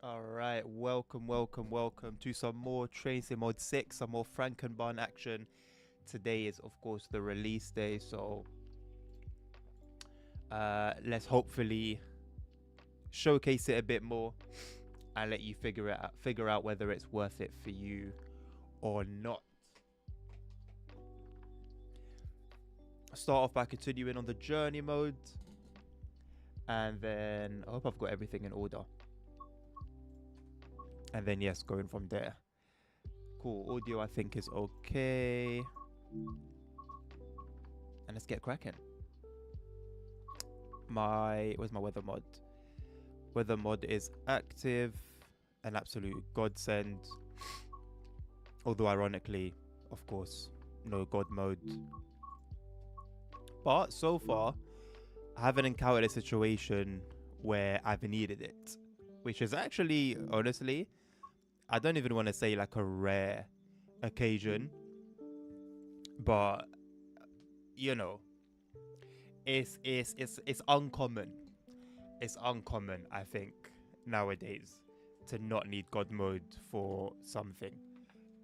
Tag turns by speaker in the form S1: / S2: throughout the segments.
S1: Alright, welcome to some more Train Sim Mod 6, some more Frankenbahn action. Today is, of course, the release day, so let's hopefully showcase it a bit more and let you figure out whether it's worth it for you or not. Start off by continuing on the journey mode, and then I hope I've got everything in order. And then yes, going from there. Cool, audio I think is okay. And let's get cracking. Where's my weather mod? Weather mod is active, an absolute godsend. Although ironically, of course, no god mode. But so far, I haven't encountered a situation where I've needed it. Which is actually, honestly, I don't even want to say like a rare occasion, but you know, it's uncommon. It's uncommon, I think, nowadays to not need God mode for something,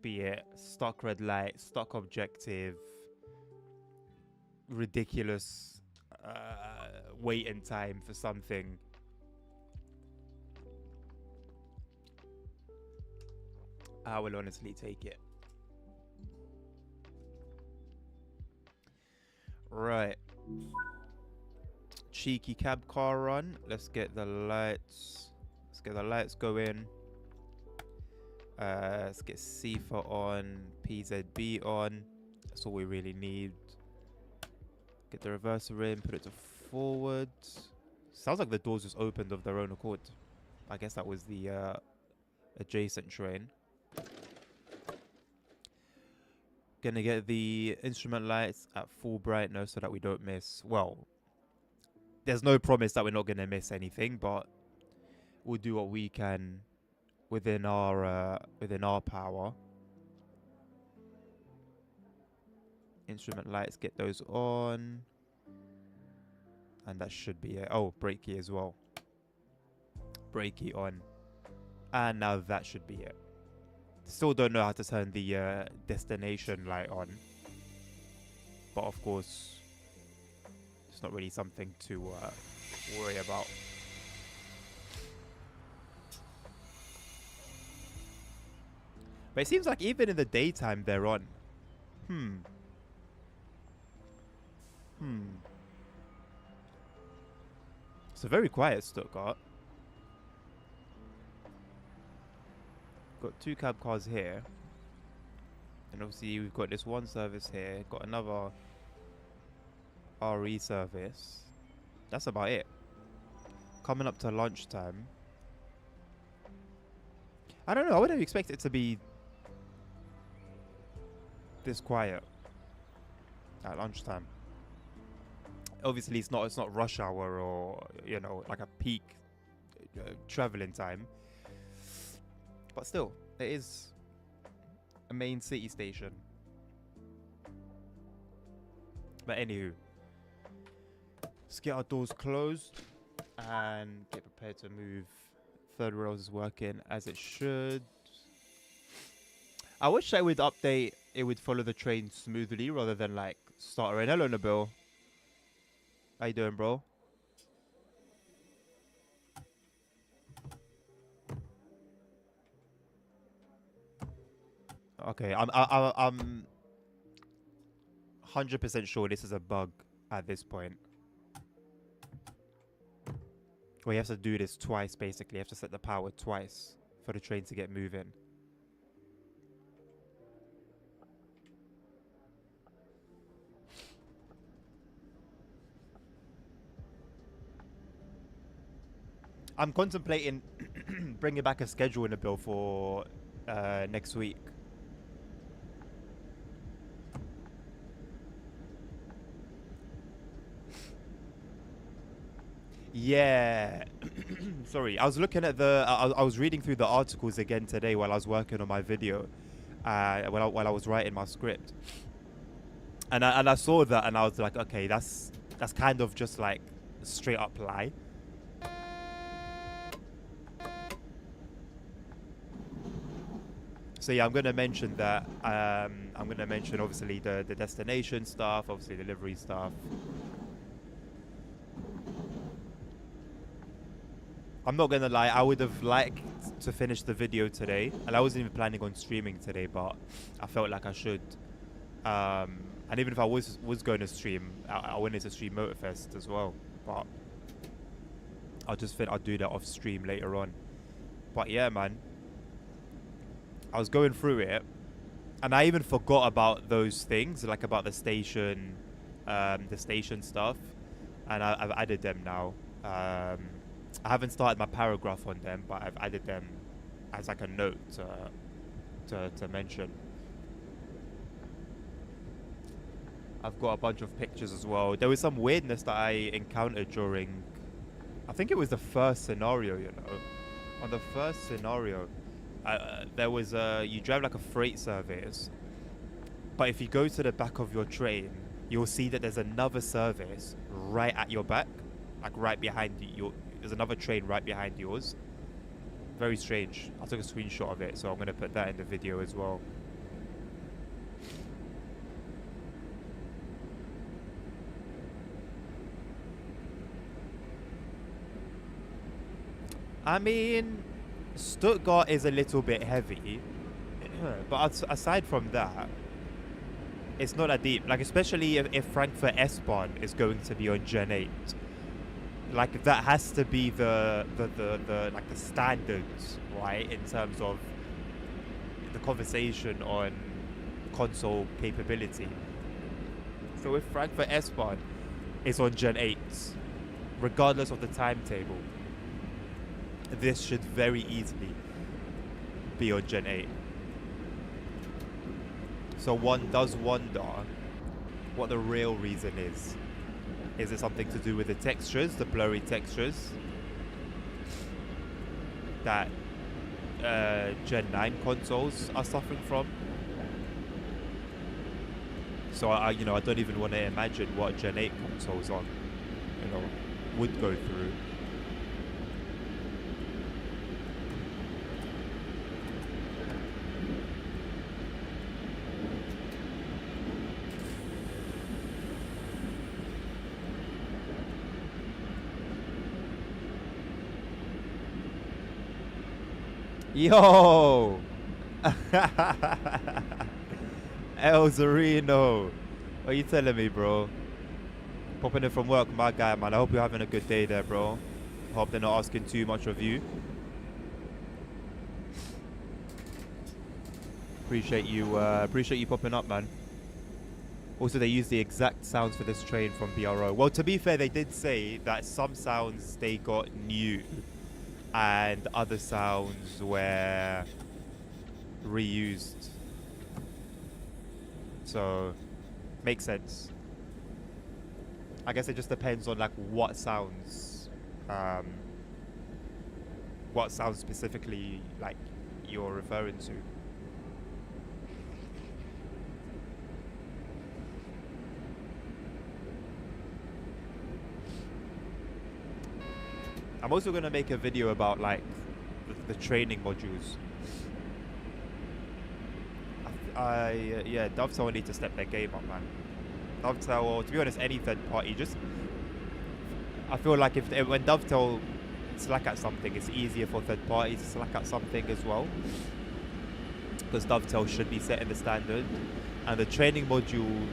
S1: be it stock red light, stock objective, ridiculous waiting time for something. I will honestly take it. Right. Cheeky cab car run. Let's get the lights. Let's get the lights going. Let's get CIFA on. PZB on. That's all we really need. Get the reverser in. Put it to forward. Sounds like the doors just opened of their own accord. I guess that was the adjacent train. Gonna get the instrument lights at full brightness so that we don't miss. Well, there's no promise that we're not gonna miss anything, but we'll do what we can within our power. Instrument lights, get those on, and that should be it. Oh, brake key as well. Brake key on, and now that should be it. Still don't know how to turn the destination light on, but of course it's not really something to worry about. But it seems like even in the daytime they're on. It's a very quiet Stuttgart. Got two cab cars here, and obviously we've got this one service here, got another RE service. That's about it. Coming up to lunchtime. I don't know, I wouldn't expect it to be this quiet at lunchtime. Obviously it's not rush hour or, you know, like a peak traveling time. But still, it is a main city station. But anywho, let's get our doors closed and get prepared to move. Third rails is working as it should. I wish I would update, it would follow the train smoothly rather than like stuttering. Hello, Nabil. How you doing, bro? Okay, I'm 100% sure this is a bug at this point. Well, you have to do this twice, basically. You have to set the power twice for the train to get moving. I'm contemplating bringing back a schedule in a bill for next week. Yeah. Sorry, I was looking at I was reading through the articles again today while I was working on my video, while I was writing my script, and I saw that and I was like, okay, that's kind of just like a straight up lie. So yeah, I'm gonna mention that. I'm gonna mention obviously the destination stuff, obviously delivery stuff. I'm not gonna lie, I would have liked to finish the video today, and I wasn't even planning on streaming today, but I felt like I should. And even if I was going to stream, I wanted to stream Motorfest as well, but I'll just think I'll do that off stream later on. But yeah, man, I was going through it, and I even forgot about those things, like about the station stuff, and I've added them now. I haven't started my paragraph on them, but I've added them as like a note to mention. I've got a bunch of pictures as well. There was some weirdness that I encountered during, I think it was the first scenario, you know. On the first scenario, there was you drive like a freight service, but if you go to the back of your train, you'll see that there's another service right at your back, like right behind you. There's another train right behind yours. Very strange. I took a screenshot of it, so I'm going to put that in the video as well. I mean, Stuttgart is a little bit heavy, but aside from that, it's not that deep. Like, especially if Frankfurt S-Bahn is going to be on Gen 8. Like, that has to be the like the standards, right, in terms of the conversation on console capability. So if Frankfurt S-Bahn is on Gen 8, regardless of the timetable, this should very easily be on Gen 8. So one does wonder what the real reason is. Is it something to do with the textures, the blurry textures that Gen 9 consoles are suffering from? So I don't even want to imagine what Gen 8 consoles on, would go through. Yo! El Zarino! What are you telling me, bro? Popping in from work, my guy, man. I hope you're having a good day there, bro. Hope they're not asking too much of you. Appreciate you popping up, man. Also, they use the exact sounds for this train from BRO. Well, to be fair, they did say that some sounds they got new, and other sounds were reused. So, makes sense. I guess it just depends on like what sounds specifically like you're referring to. I'm also going to make a video about like the training modules. Yeah, Dovetail need to step their game up, man. Dovetail, or to be honest, any third party, I feel like when Dovetail slack at something, it's easier for third parties to slack at something as well, because Dovetail should be setting the standard, and the training modules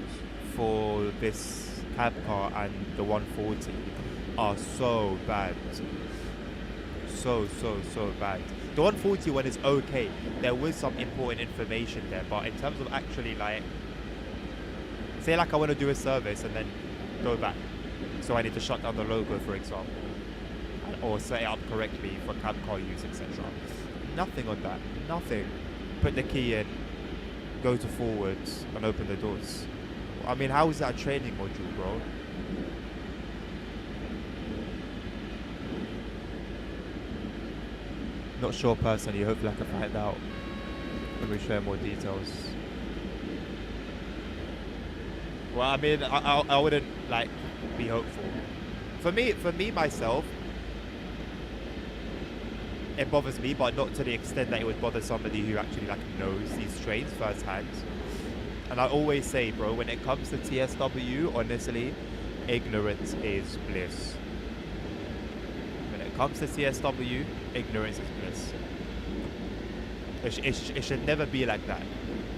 S1: for this cab car and the 140 are so bad. So bad. The 140 one is okay. There was some important information there, but in terms of actually like, say like I want to do a service and then go back, so I need to shut down the logo, for example, or set it up correctly for cab car use, etc. Nothing on that. Nothing. Put the key in, go to forwards, and open the doors. I mean, how is that a training module, bro? Not sure personally, hopefully I can find out when we share more details. Well, I mean, I wouldn't like be hopeful. For me myself, it bothers me, but not to the extent that it would bother somebody who actually like knows these trains firsthand. And I always say, bro, when it comes to TSW, honestly, ignorance is bliss. When it comes to TSW, ignorance is bliss. It should never be like that.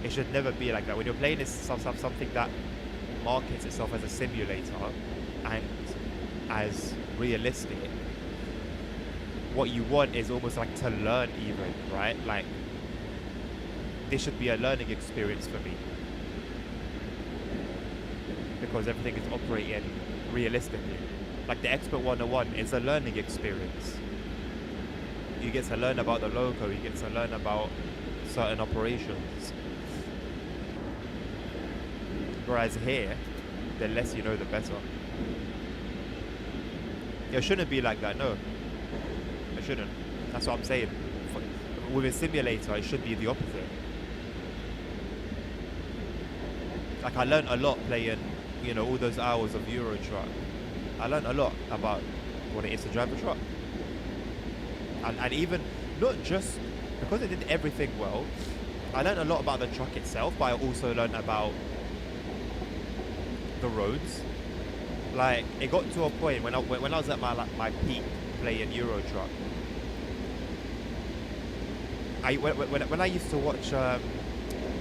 S1: It should never be like that. When you're playing this something that markets itself as a simulator and as realistic, what you want is almost like to learn even, right? Like, this should be a learning experience for me. Because everything is operating realistically. Like the Expert 101 is a learning experience. You get to learn about the loco, you get to learn about certain operations. Whereas here, the less you know, the better. It shouldn't be like that, no. It shouldn't. That's what I'm saying. With a simulator, it should be the opposite. Like, I learned a lot playing, you know, all those hours of Euro Truck. I learned a lot about what it is to drive a truck. And even, not just because it did everything well, I learned a lot about the truck itself, but I also learned about the roads. Like, it got to a point when I was at my peak playing Euro Truck. When I used to watch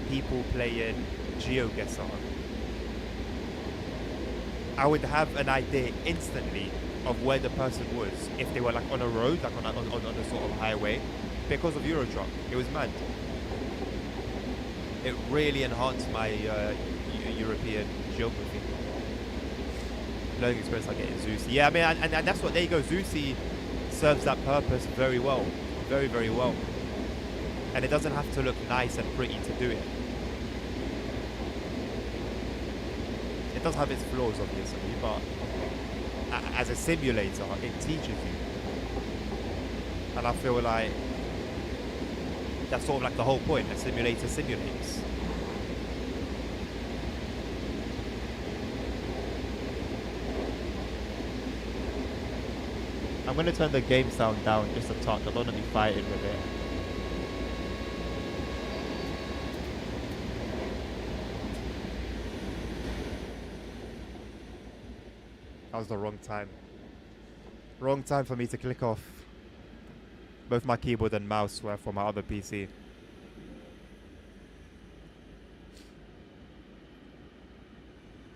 S1: people playing GeoGuessr, I would have an idea instantly of where the person was if they were like on a road, like on a sort of highway, because of Euro Truck. It was mad. It really enhanced my European geography. Learning experience I get in Zeus. Yeah, I mean, and that's what, there you go. Zeusy serves that purpose very well. Very, very well. And it doesn't have to look nice and pretty to do it. It does have its flaws, obviously, but as a simulator, it teaches you. And I feel like that's sort of like the whole point. A simulator simulates. I'm going to turn the game sound down just a touch. I don't want to be fighting with it. That was the wrong time. Wrong time for me to click off. Both my keyboard and mouse were for my other PC.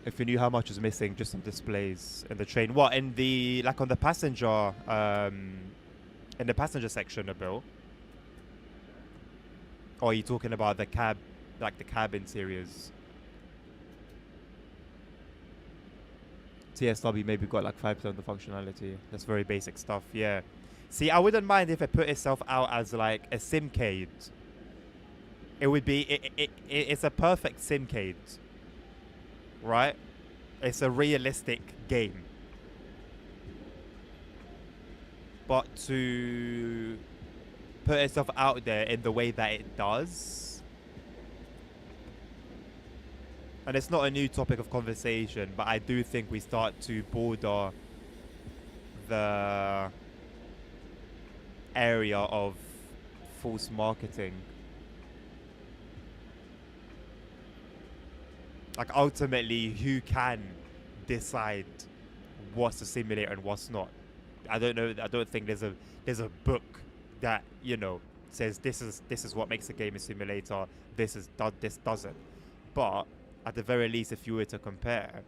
S1: If you knew how much was missing just on displays in the train. What, in the, like on the passenger, in the passenger section, Bill? Or are you talking about the cab, like the cab interiors? TSW maybe got like 5% of the functionality. That's very basic stuff, yeah. See, I wouldn't mind if it put itself out as like a simcade. It would be, it's a perfect simcade. Right? It's a realistic game. But to put itself out there in the way that it does, and it's not a new topic of conversation, but I do think we start to border the area of false marketing. Like, ultimately, who can decide what's a simulator and what's not? I don't know. I don't think there's a book that, you know, says this is what makes a game a simulator. This doesn't. But at the very least, if you were to compare,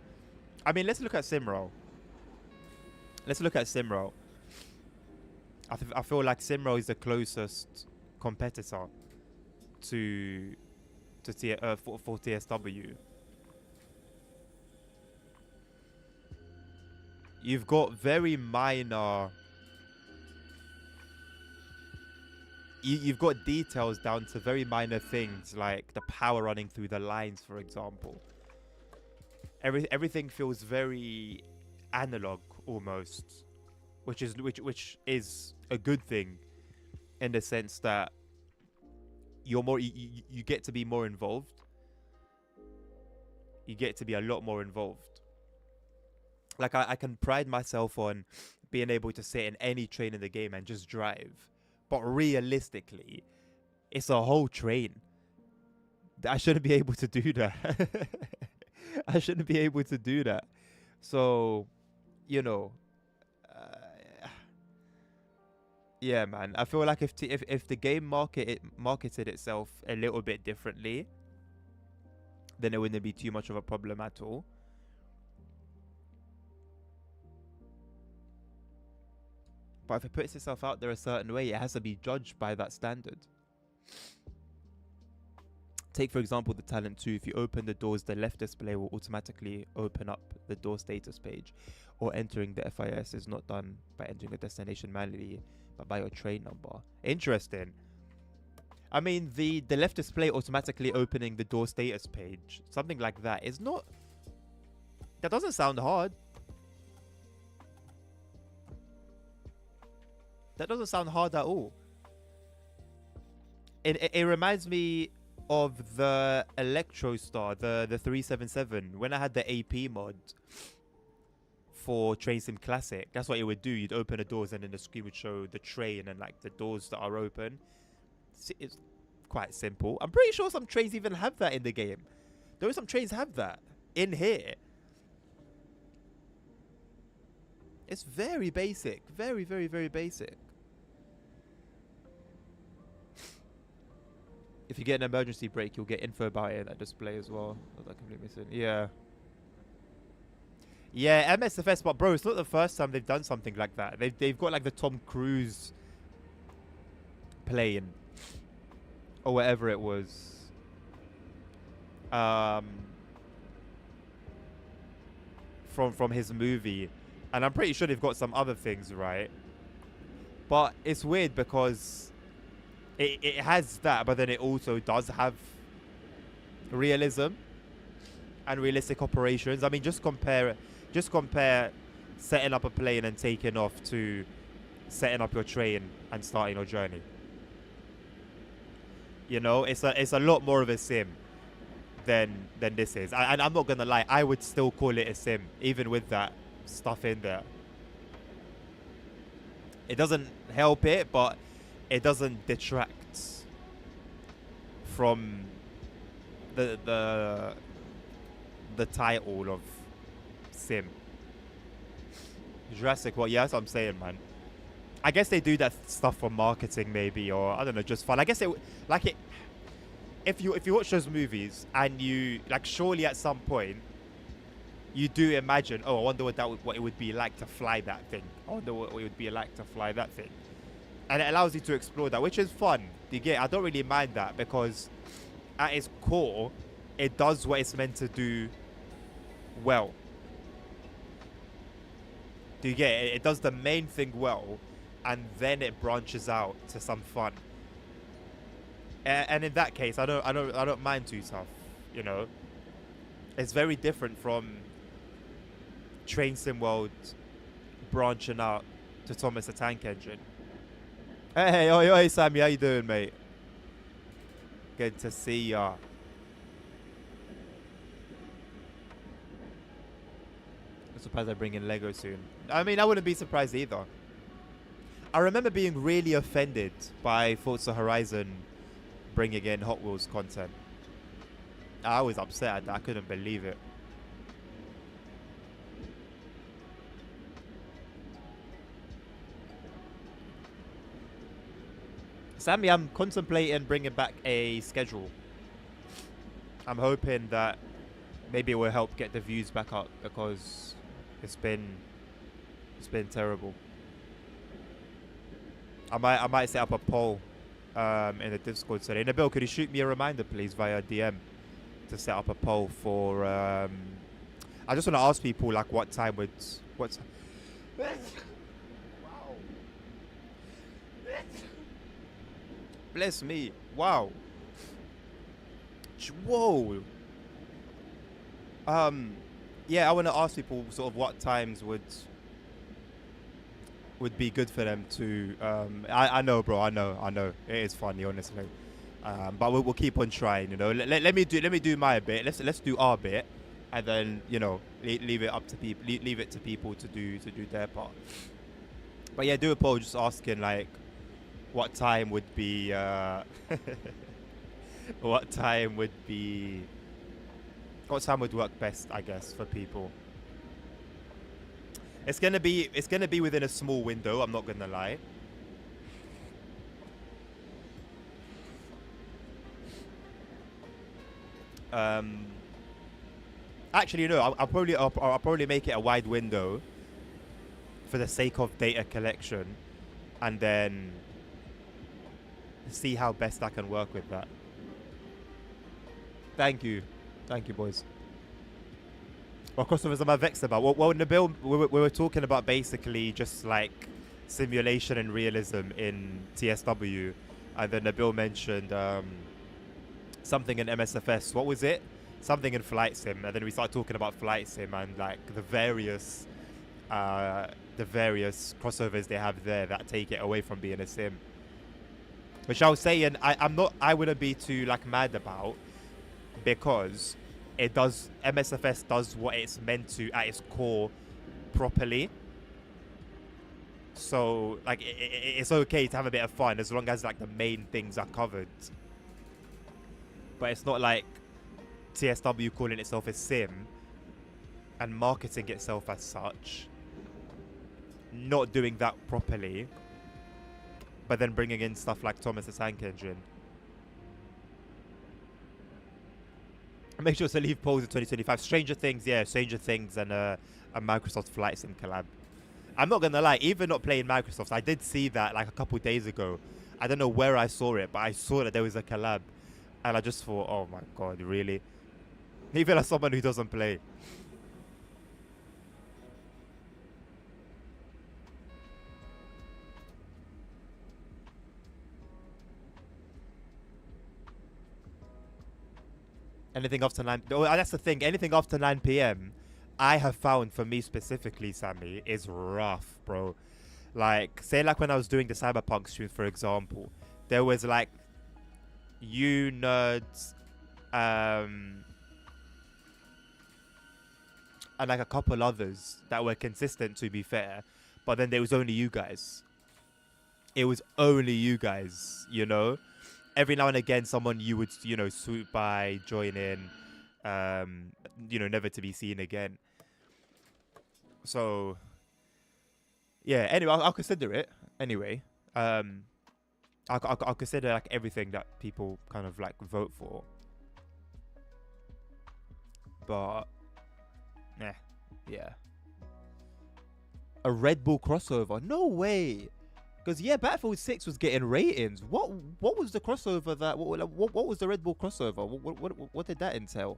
S1: I mean, let's look at Simro. I feel like Simro is the closest competitor to for TSW. You've got very minor. You've got details down to very minor things, like the power running through the lines, for example. Everything feels very analog almost, which is a good thing, in the sense that you're more you get to be more involved. You get to be a lot more involved. Like, I can pride myself on being able to sit in any train in the game and just drive But realistically, it's a whole train. I shouldn't be able to do that. I shouldn't be able to do that. So, you know, yeah, man. I feel like if the game marketed itself a little bit differently, then it wouldn't be too much of a problem at all. But if it puts itself out there a certain way, it has to be judged by that standard. Take, for example, the Talent 2. If you open the doors, the left display will automatically open up the door status page. Or entering the FIS is not done by entering the destination manually, but by your train number. Interesting. I mean, the left display automatically opening the door status page, something like that, is not... That doesn't sound hard. That doesn't sound hard at all. It reminds me of the Electrostar, the 377. When I had the AP mod for Train Sim Classic, that's what it would do. You'd open the doors and then the screen would show the train and like the doors that are open. It's quite simple. I'm pretty sure some trains even have that in the game. There are some trains have that in here. It's very basic. Very, very, very basic. If you get an emergency brake, you'll get info about it in that display as well. Was I completely missing? Yeah. Yeah, MSFS, but bro, it's not the first time they've done something like that. They've got like the Tom Cruise plane or whatever it was. From his movie. And I'm pretty sure they've got some other things, right? But it's weird because it has that, but then it also does have realism and realistic operations. I mean, just compare setting up a plane and taking off to setting up your train and starting your journey. You know, it's a lot more of a sim than this is. And I'm not gonna lie, I would still call it a sim, even with that stuff in there. It doesn't help it, but it doesn't detract from the title of sim. Jurassic World, yeah, that's what I'm saying, man. I guess they do that stuff for marketing, maybe, or I don't know, just fun. I guess if you watch those movies and you like, surely at some point you do imagine, oh, I wonder what it would be like to fly that thing. I wonder what it would be like to fly that thing. And it allows you to explore that, which is fun. You get? I don't really mind that because at its core, it does what it's meant to do well. Do you get it? It does the main thing well, and then it branches out to some fun. And in that case, I don't mind too tough. You know, it's very different from Train Sim World branching out to Thomas the Tank Engine. Hey, Sammy, how you doing, mate? Good to see ya. I'm surprised I bring in Lego soon. I mean, I wouldn't be surprised either. I remember being really offended by Forza Horizon bringing in Hot Wheels content. I was upset at that. I couldn't believe it. Sammy, I'm contemplating bringing back a schedule. I'm hoping that maybe it will help get the views back up because it's been terrible. I might set up a poll in the Discord today. Nabil, could you shoot me a reminder, please, via DM to set up a poll for... I just want to ask people, like, what time would... Wow. Bless me. Wow. Whoa. Yeah, I want to ask people sort of what times would be good for them to... I know, bro. I know. It is funny, honestly. But we'll keep on trying, you know. Let me do my bit. Let's do our bit, and then, you know, leave it up to people. Leave it to people to do their part. But yeah, do a poll just asking, like, what time would be what time would be what time would work best, I guess, for people. It's gonna be within a small window, I'm not gonna lie. Actually, no, I'll probably make it a wide window for the sake of data collection, and then see how best I can work with that. Thank you, boys. What crossovers am I vexed about? Well, Nabil, we were talking about basically just like simulation and realism in TSW, and then Nabil mentioned something in MSFS. What was it? Something in Flight Sim, and then we started talking about Flight Sim and like the various crossovers they have there that take it away from being a sim. Which I was saying, I wouldn't be too like mad about, because MSFS does what it's meant to at its core properly. So like it's okay to have a bit of fun as long as like the main things are covered. But it's not like TSW calling itself a sim and marketing itself as such, not doing that properly, but then bringing in stuff like Thomas the Tank Engine. Make sure to leave polls in 2025. Stranger Things, yeah, Stranger Things and a Microsoft Flight Sim collab. I'm not gonna lie, even not playing Microsoft, I did see that like a couple days ago. I don't know where I saw it, but I saw that there was a collab, and I just thought, oh my god, really? Even as someone who doesn't play. Anything after 9... Oh, that's the thing. Anything after 9 p.m., I have found, for me specifically, Sammy, is rough, bro. Like, say like when I was doing the Cyberpunk stream, for example, there was like you nerds, and like a couple others that were consistent, to be fair, but then there was only you guys. It was only you guys, you know? Every now and again, someone you would, you know, swoop by, join in, you know, never to be seen again. So, yeah, anyway, I'll consider it. Anyway, I'll consider like everything that people kind of like vote for. But, yeah. A Red Bull crossover? No way. Because yeah, Battlefield 6 was getting ratings. What was the crossover that? What was the Red Bull crossover? What did that entail?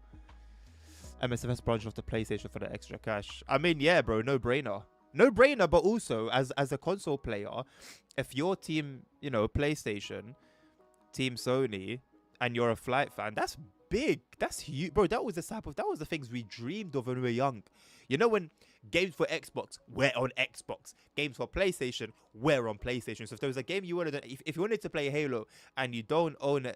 S1: MSFS branch off the PlayStation for the extra cash. I mean, yeah, bro, no brainer. No brainer, but also as a console player, if your team, you know, PlayStation, Team Sony, and you're a Flight fan, that's big. That's huge, bro. That was the things we dreamed of when we were young. You know, when games for Xbox, we're on Xbox. Games for PlayStation, we're on PlayStation. So if there was a game you wanted, if you wanted to play Halo and you don't own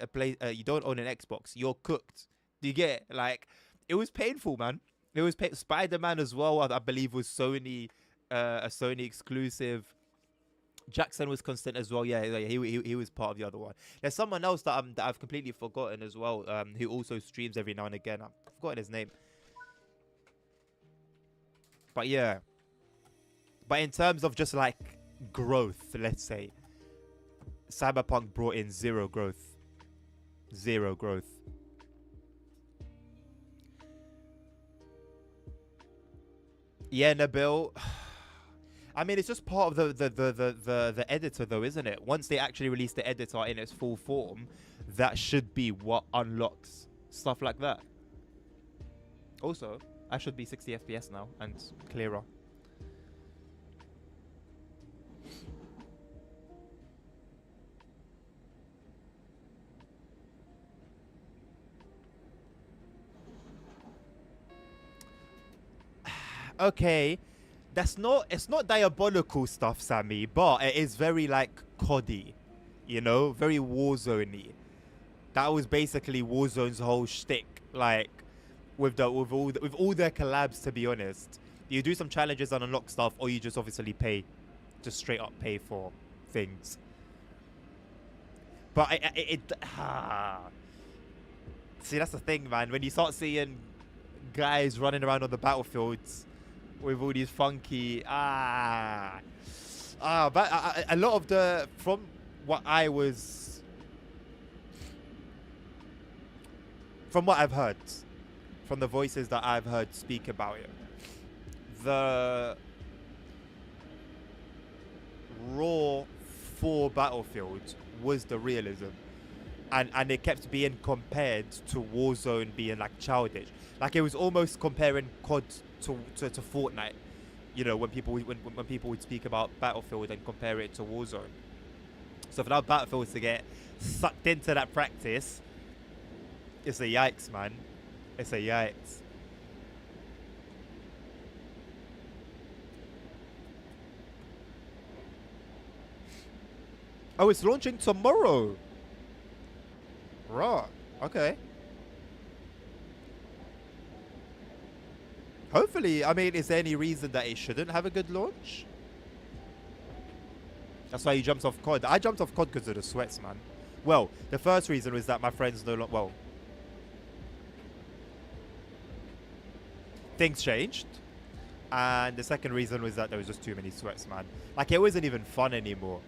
S1: you don't own an Xbox, you're cooked. Do you get it? Like, it was painful, man. It was Spider-Man as well. I believe was Sony, a Sony exclusive. Jackson was constant as well. Yeah, he was part of the other one. There's someone else that I've completely forgotten as well, who also streams every now and again. I've forgotten his name. But yeah. But in terms of just like growth, let's say, Cyberpunk brought in zero growth. Zero growth. Yeah, Nabil. I mean, it's just part of the editor, though, isn't it? Once they actually release the editor in its full form, that should be what unlocks stuff like that. Also, I should be 60 FPS now and clearer. Okay. It's not diabolical stuff, Sammy, but it is very like COD-y, you know, very Warzone-y. That was basically Warzone's whole shtick, like with all their collabs. To be honest, you do some challenges and unlock stuff, or you just obviously pay, just straight up pay for things. But see, that's the thing, man. When you start seeing guys running around on the battlefields with all these funky but a lot of the from what I've heard, from the voices that I've heard speak about it, the raw for Battlefield was the realism, and it kept being compared to Warzone being like childish. Like it was almost comparing COD to Fortnite. You know, when people would speak about Battlefield and compare it to Warzone. So for now Battlefield to get sucked into that practice, it's a yikes, man. It's a yikes. Oh, it's launching tomorrow. Right. Okay. Hopefully, I mean, is there any reason that it shouldn't have a good launch? That's why he jumps off COD. I jumped off COD because of the sweats, man. Well, the first reason was that my friends no longer... Well, things changed. And the second reason was that there was just too many sweats, man. Like, it wasn't even fun anymore.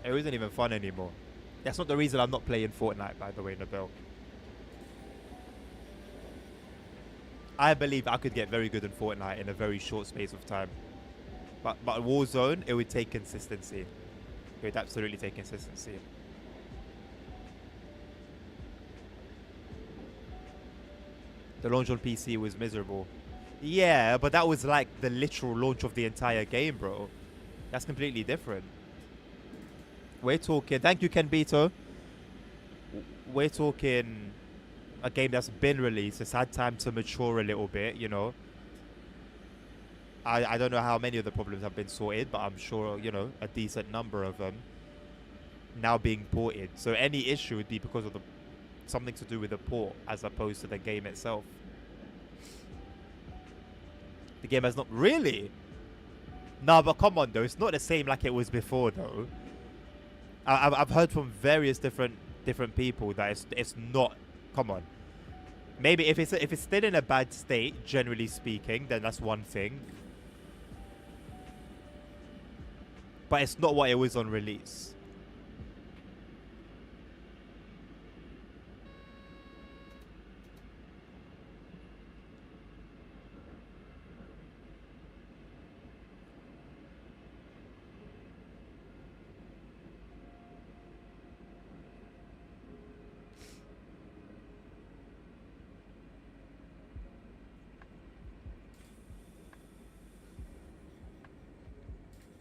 S1: It wasn't even fun anymore. That's not the reason I'm not playing Fortnite, by the way, Nobel. I believe I could get very good in Fortnite in a very short space of time. But Warzone, it would take consistency. It would absolutely take consistency. The launch on PC was miserable. Yeah, but that was like the literal launch of the entire game, bro. That's completely different. We're talking... Thank you, Ken Beto. We're talking a game that's been released. It's had time to mature a little bit, you know. I don't know how many of the problems have been sorted, but I'm sure, you know, a decent number of them now being ported. So any issue would be because of the something to do with the port as opposed to the game itself. The game has not... Really? No, but come on, though. It's not the same like it was before, though. I've heard from various different people that it's not... Come on. Maybe if it's still in a bad state, generally speaking, then that's one thing. But it's not what it was on release.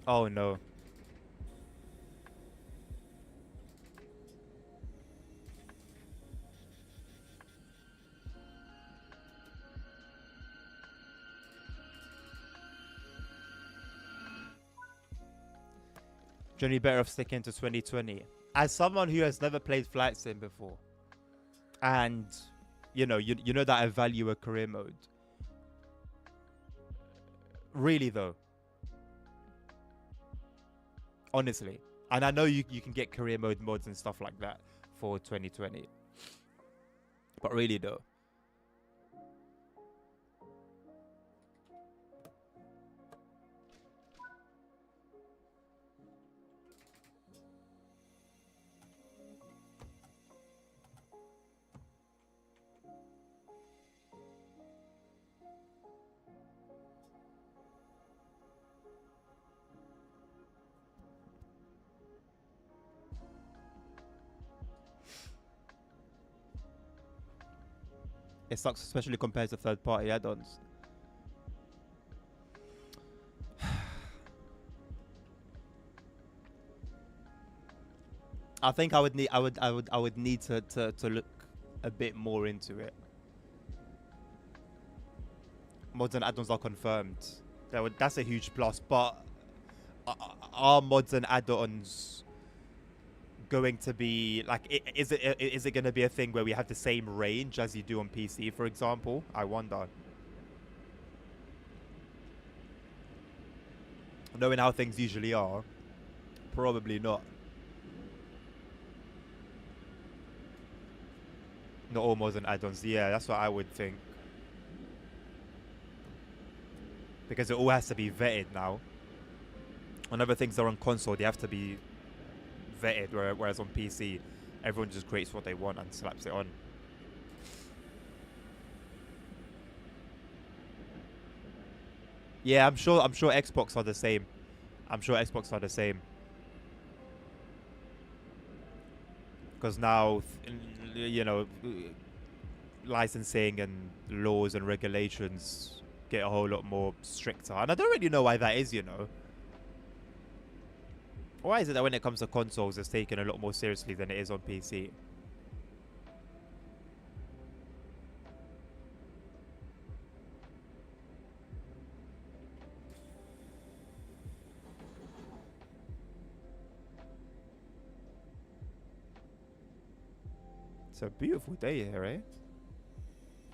S1: Oh no. Generally better off sticking to 2020. As someone who has never played Flight Sim before, and you know that I value a career mode. Really though. Honestly. And I know you can get career mode mods and stuff like that for 2020. But really though. It sucks, especially compared to third-party add-ons. I think I would need to look a bit more into it. Mods and add-ons are confirmed. That's a huge plus. But are mods and add-ons going to be like? Is it going to be a thing where we have the same range as you do on PC, for example? I wonder. Knowing how things usually are, probably not. Not all mods and add-ons. Yeah, that's what I would think. Because it all has to be vetted now. Whenever things are on console, they have to be vetted, whereas on PC, everyone just creates what they want and slaps it on. Yeah, I'm sure Xbox are the same. I'm sure Xbox are the same. Because now, you know, licensing and laws and regulations get a whole lot more stricter. And I don't really know why that is, you know. Why is it that when it comes to consoles, it's taken a lot more seriously than it is on PC? It's a beautiful day here, eh?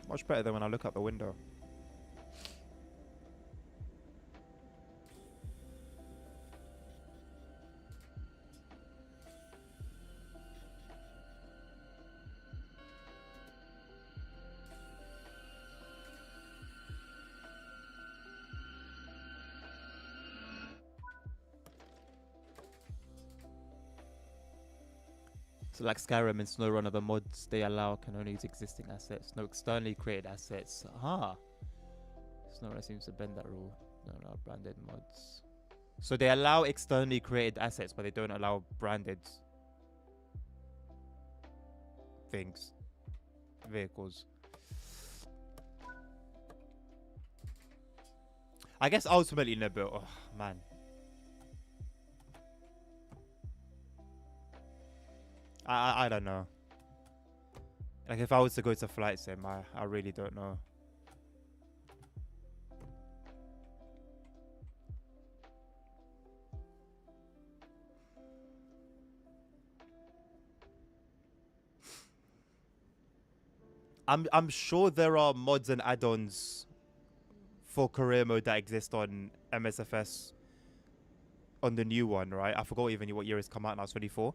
S1: Much better than when I look out the window. So like Skyrim and SnowRunner, the mods they allow can only use existing assets, no externally created assets. Aha. SnowRunner seems to bend that rule. No, no branded mods. So they allow externally created assets, but they don't allow branded things, vehicles. I guess ultimately, Nabil, oh man. I don't know. Like if I was to go to Flight Sim, I really don't know. I'm sure there are mods and add-ons for career mode that exist on MSFS on the new one, right? I forgot even what year it's come out now, 24.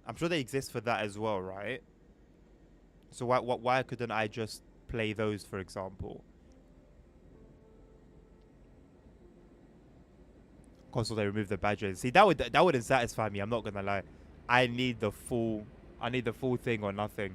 S1: I'm sure they exist for that as well, right? So why couldn't I just play those, for example? Console they remove the badges. See, that wouldn't satisfy me. I'm not gonna lie. I need the full thing or nothing.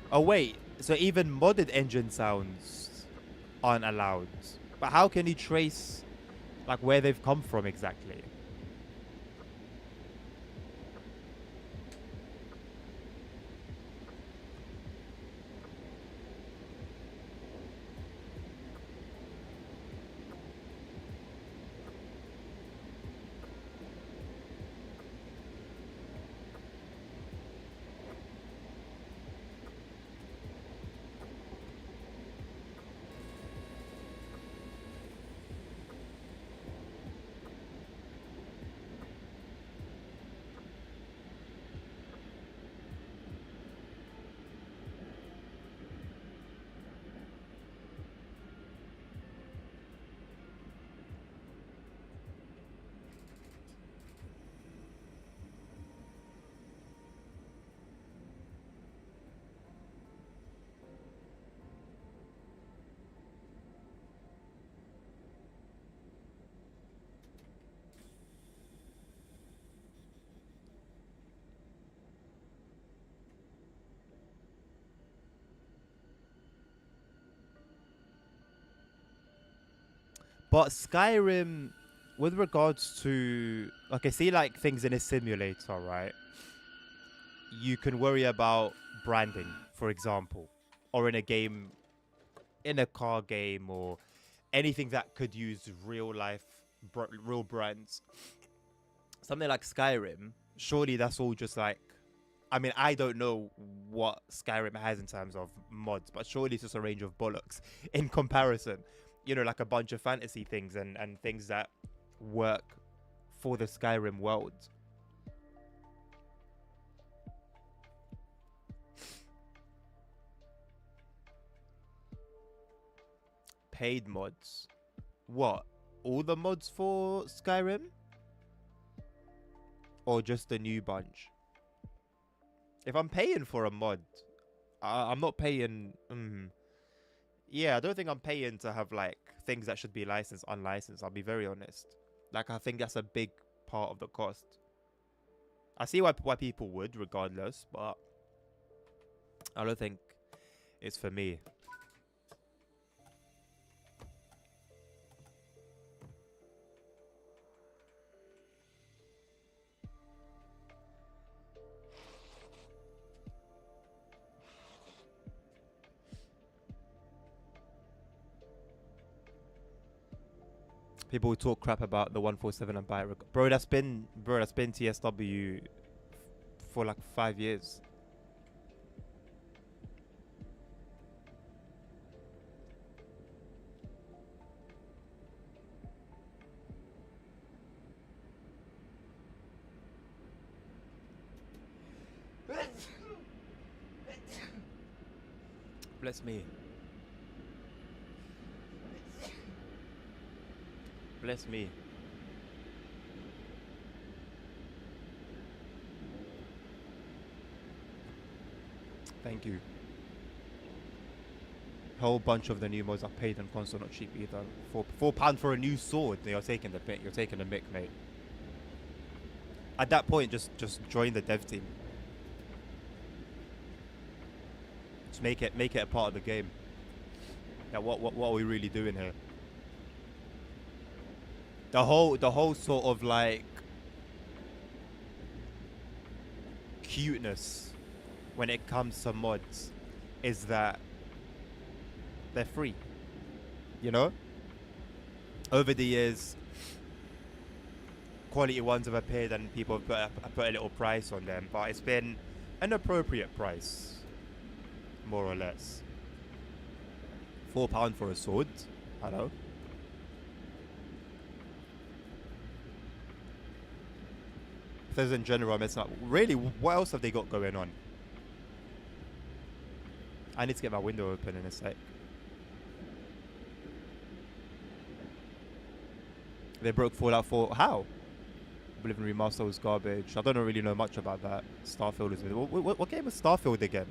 S1: Oh wait, so even modded engine sounds aren't allowed. But how can you trace like where they've come from exactly? But Skyrim, with regards to okay, see like things in a simulator, right? You can worry about branding, for example, or in a game, in a car game, or anything that could use real life, real brands. Something like Skyrim, surely that's all just like I mean, I don't know what Skyrim has in terms of mods, but surely it's just a range of bollocks in comparison. You know, like a bunch of fantasy things and things that work for the Skyrim world. Paid mods. What? All the mods for Skyrim? Or just the new bunch? If I'm paying for a mod, I'm not paying. Yeah, I don't think I'm paying to have like things that should be licensed, unlicensed. I'll be very honest. Like, I think that's a big part of the cost. I see why people would, regardless, but I don't think it's for me. People who talk crap about the 147 and buy it. Bro, that's been TSW for like 5 years. Bless me. Bless me. Thank you. Whole bunch of the new mods are paid on console, not cheap either. £4 for a new sword. You're taking the pick. You're taking the mick, mate. At that point, just join the dev team. Just make it a part of the game. Yeah, what are we really doing here? The whole sort of like cuteness when it comes to mods is that they're free. You know? Over the years, quality ones have appeared and people have put a little price on them, but it's been an appropriate price, more or less. £4 for a sword? I know. There's in general, I'm messing up. Really, what else have they got going on? I need to get my window open in a sec. They broke Fallout 4. How? Oblivion Remaster was garbage. I don't really know much about that. Starfield is... What game was Starfield again?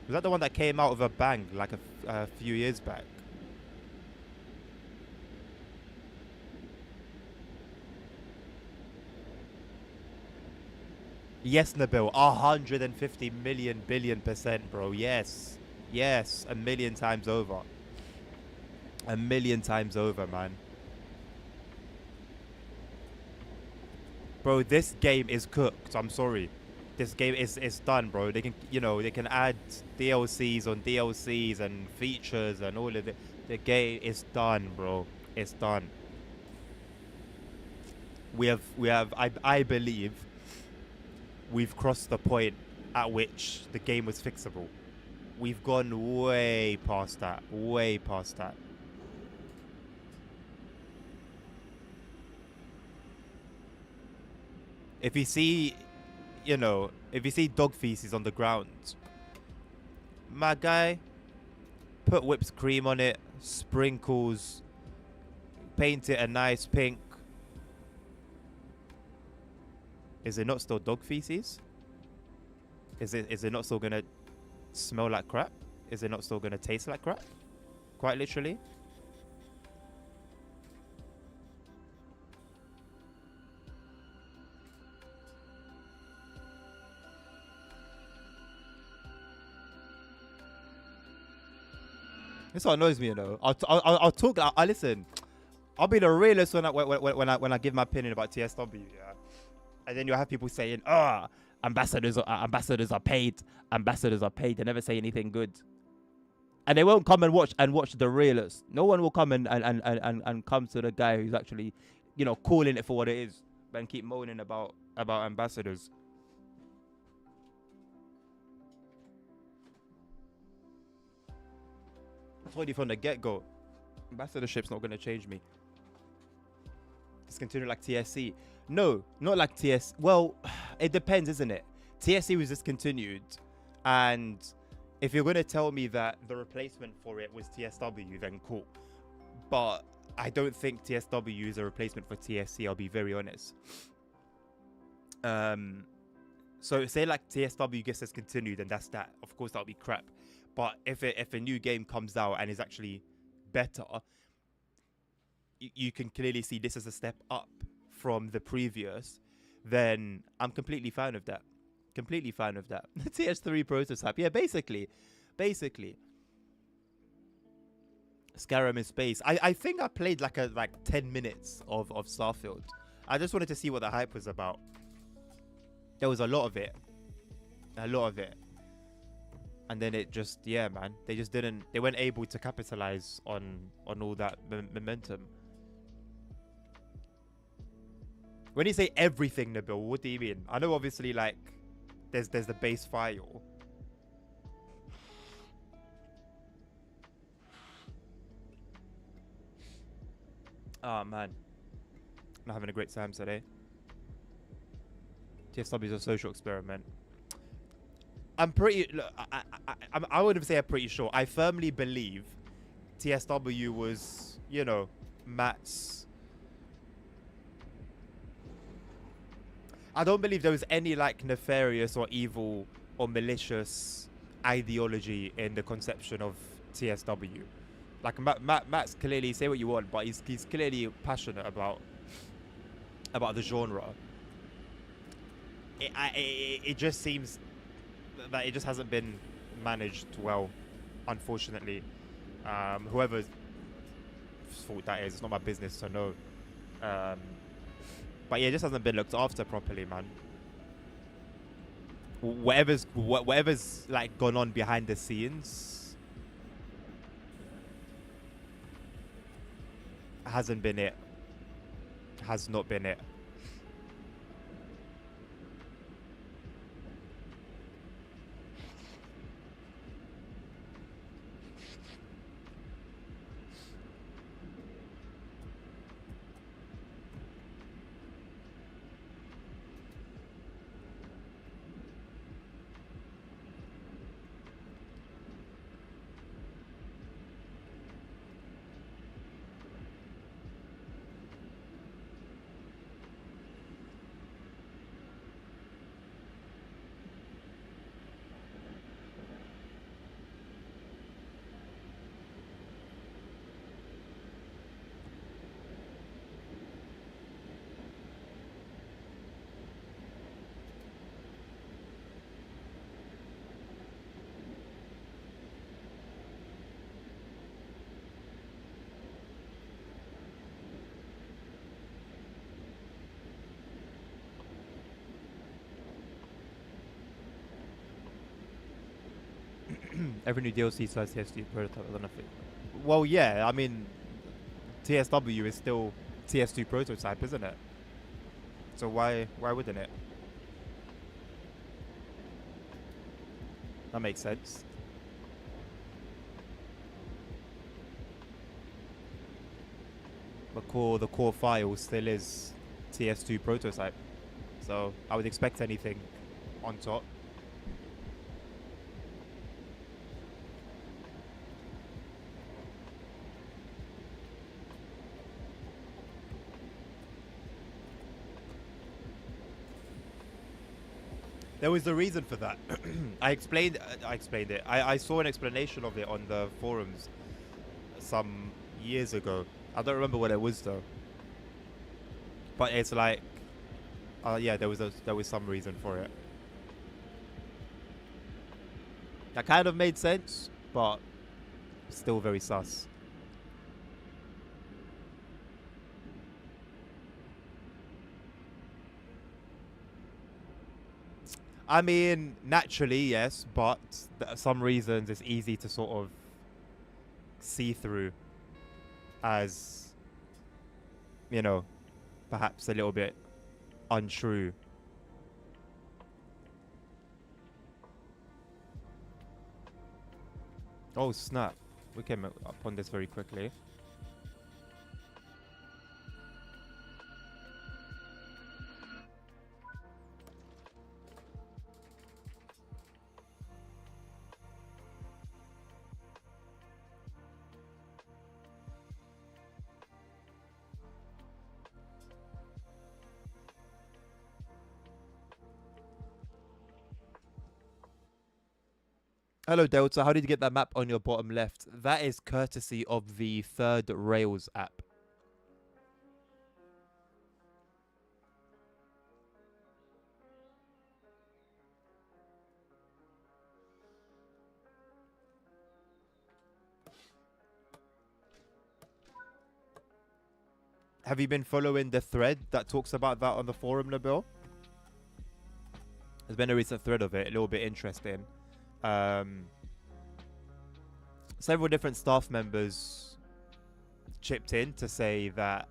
S1: Was that the one that came out with a bang like a few years back? Yes, Nabil. 150 million billion %, bro. Yes. Yes. 1,000,000 times over. 1,000,000 times over, man. Bro, this game is cooked. I'm sorry. This game is done, bro. They can, they can add DLCs on DLCs and features and all of it. The game is done, bro. It's done. We have I believe we've crossed the point at which the game was fixable. We've gone way past that. Way past that. If you see, if you see dog feces on the ground, my guy, put whipped cream on it, sprinkles, paint it a nice pink. Is it not still dog feces? Is it not still gonna smell like crap? Is it not still gonna taste like crap? Quite literally. This what annoys me, I'll talk. I listen. I'll be the realist when I give my opinion about TSW. Yeah, and then you'll have people saying, ambassadors are paid. Ambassadors are paid. They never say anything good, and they won't come and watch the realist. No one will come and come to the guy who's actually, calling it for what it is, and keep moaning about ambassadors. I told you from the get-go, ambassadorship's not going to change me. It's continued like TSC. No, not like TS. Well, it depends, isn't it? TSC was discontinued, and if you're going to tell me that the replacement for it was TSW, then cool. But I don't think TSW is a replacement for TSC, I'll be very honest. So say like TSW gets discontinued, and that's that. Of course, that'll be crap. But if a new game comes out and is actually better, you can clearly see this is a step up from the previous, then I'm completely fine with that. Completely fine with that. TS3 prototype. Yeah, basically. Skyrim in space. I think I played like 10 minutes of Starfield. I just wanted to see what the hype was about. There was a lot of it. And then it just, yeah, man. They weren't able to capitalize on all that momentum. When you say everything, Nabil, what do you mean? I know obviously like there's the base file. Oh man. I'm having a great time today. TSW is a social experiment. I'm pretty. Look, I wouldn't say I'm pretty sure. I firmly believe TSW was, Matt's. I don't believe there was any like nefarious or evil or malicious ideology in the conception of TSW. Like Matt's clearly, say what you want, but he's clearly passionate about the genre. It just seems that it just hasn't been managed well, unfortunately. Whoever's fault that is, it's not my business to know. But yeah, it just hasn't been looked after properly, man. Whatever's like gone on behind the scenes hasn't been it. Has not been it. Every new DLC says TS2 prototype. I don't know if it... Well, yeah, I mean, TSW is still TS2 prototype, isn't it? So why wouldn't it? That makes sense. The core file still is TS2 prototype, so I would expect anything on top. There was a reason for that. I explained it. I saw an explanation of it on the forums some years ago. I don't remember what it was though. But it's like, yeah, there was some reason for it. That kind of made sense, but still very sus. I mean, naturally, yes, but some reasons it's easy to sort of see through as, perhaps a little bit untrue. Oh, snap. We came upon this very quickly. Hello, Delta. How did you get that map on your bottom left? That is courtesy of the Third Rails app. Have you been following the thread that talks about that on the forum, Nabil? There's been a recent thread of it, a little bit interesting. Several different staff members chipped in to say that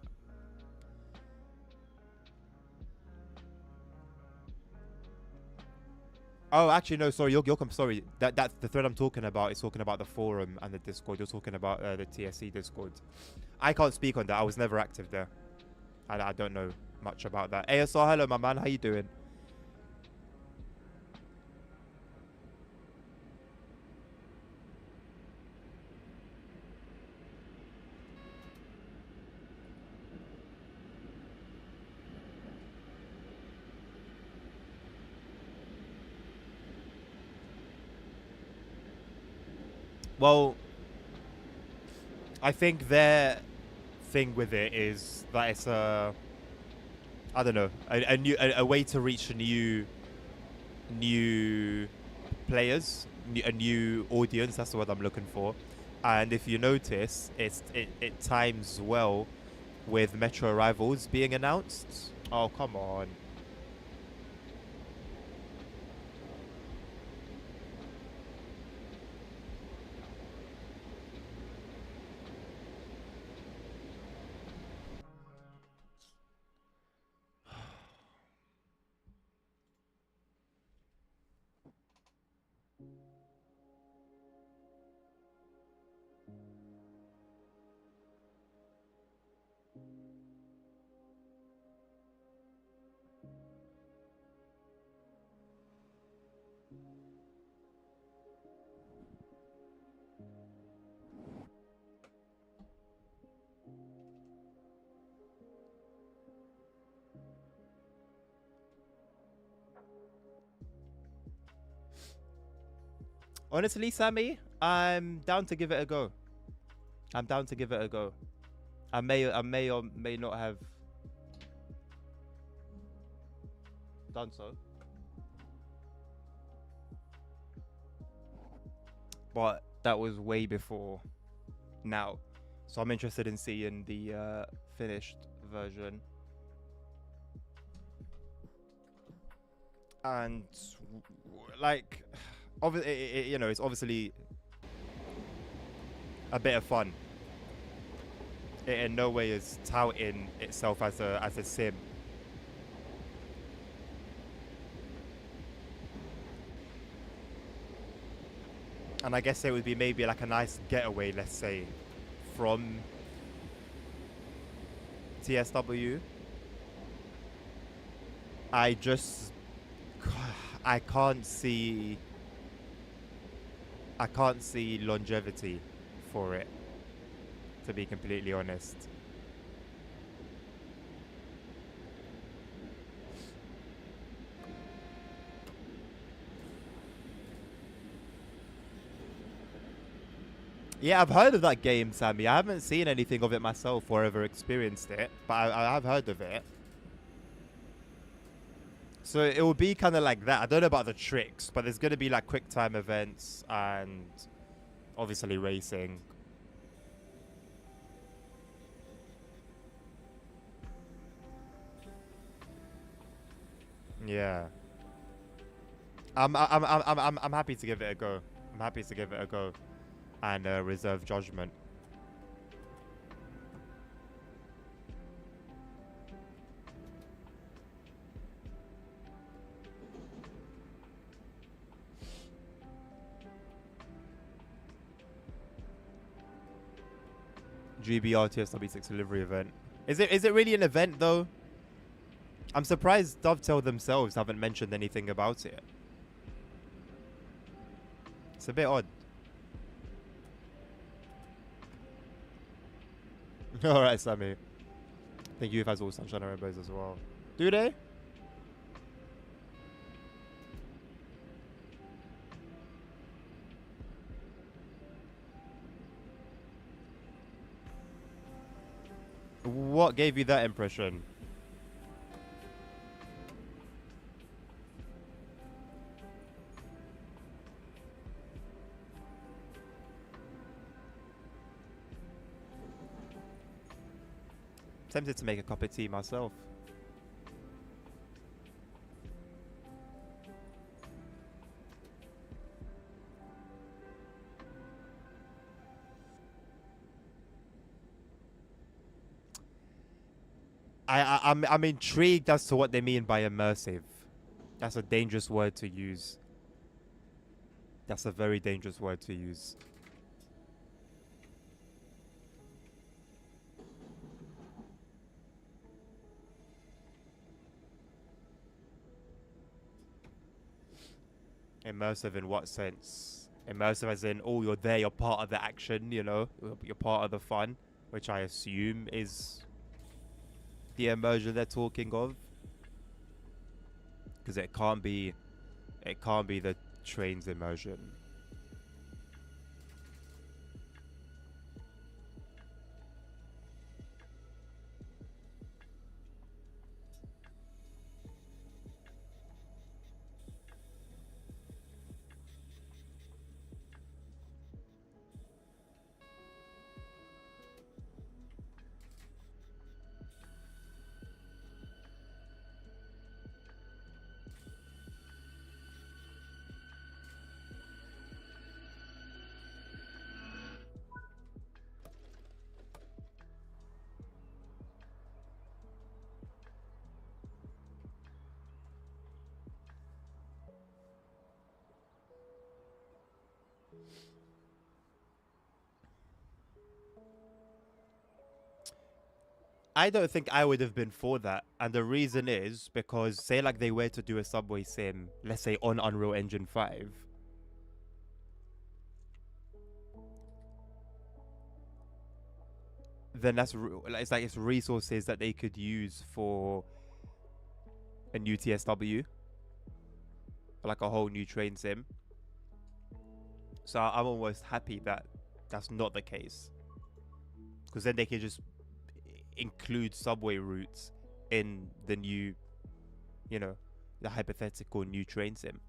S1: oh, actually, no, sorry, you're sorry. That's the thread I'm talking about is talking about the forum and the Discord. You're talking about the TSC Discord. I can't speak on that. I was never active there. I don't know much about that. ASR, hello, my man. How you doing? Well, I think their thing with it is that it's I don't know, a way to reach new players, a new audience. That's what I'm looking for. And if you notice, it times well with Metro Rivals being announced. Oh, come on. Honestly, Sammy, I'm down to give it a go. I'm down to give it a go. I may or may not have done so, but that was way before now. So I'm interested in seeing the finished version. And like, obviously, you know, it's obviously a bit of fun. It in no way is touting itself as a sim. And I guess it would be maybe like a nice getaway, let's say, from TSW. I can't see longevity for it, to be completely honest. Yeah, I've heard of that game, Sammy. I haven't seen anything of it myself or ever experienced it, but I have heard of it. So it will be kind of like that. I don't know about the tricks, but there's going to be like quick time events and obviously racing. Yeah. I'm happy to give it a go. I'm happy to give it a go and reserve judgment. GBR TSW6 delivery event. Is it really an event though? I'm surprised Dovetail themselves haven't mentioned anything about it. It's a bit odd. Alright, Sammy. I think youth has all sunshine and rainbows as well. Do they? What gave you that impression? Tempted to make a cup of tea myself. I'm intrigued as to what they mean by immersive. That's a dangerous word to use. That's a very dangerous word to use. Immersive in what sense? Immersive as in, oh, you're there, you're part of the action, you know? You're part of the fun, which I assume is the immersion they're talking of. Because it can't be the train's immersion. I don't think I would have been for that. And the reason is because, say, like they were to do a subway sim, let's say on Unreal Engine 5. Then it's like it's resources that they could use for a new TSW, like a whole new train sim. So I'm almost happy that that's not the case, because then they could just include subway routes in the new, you know, the hypothetical new train sim.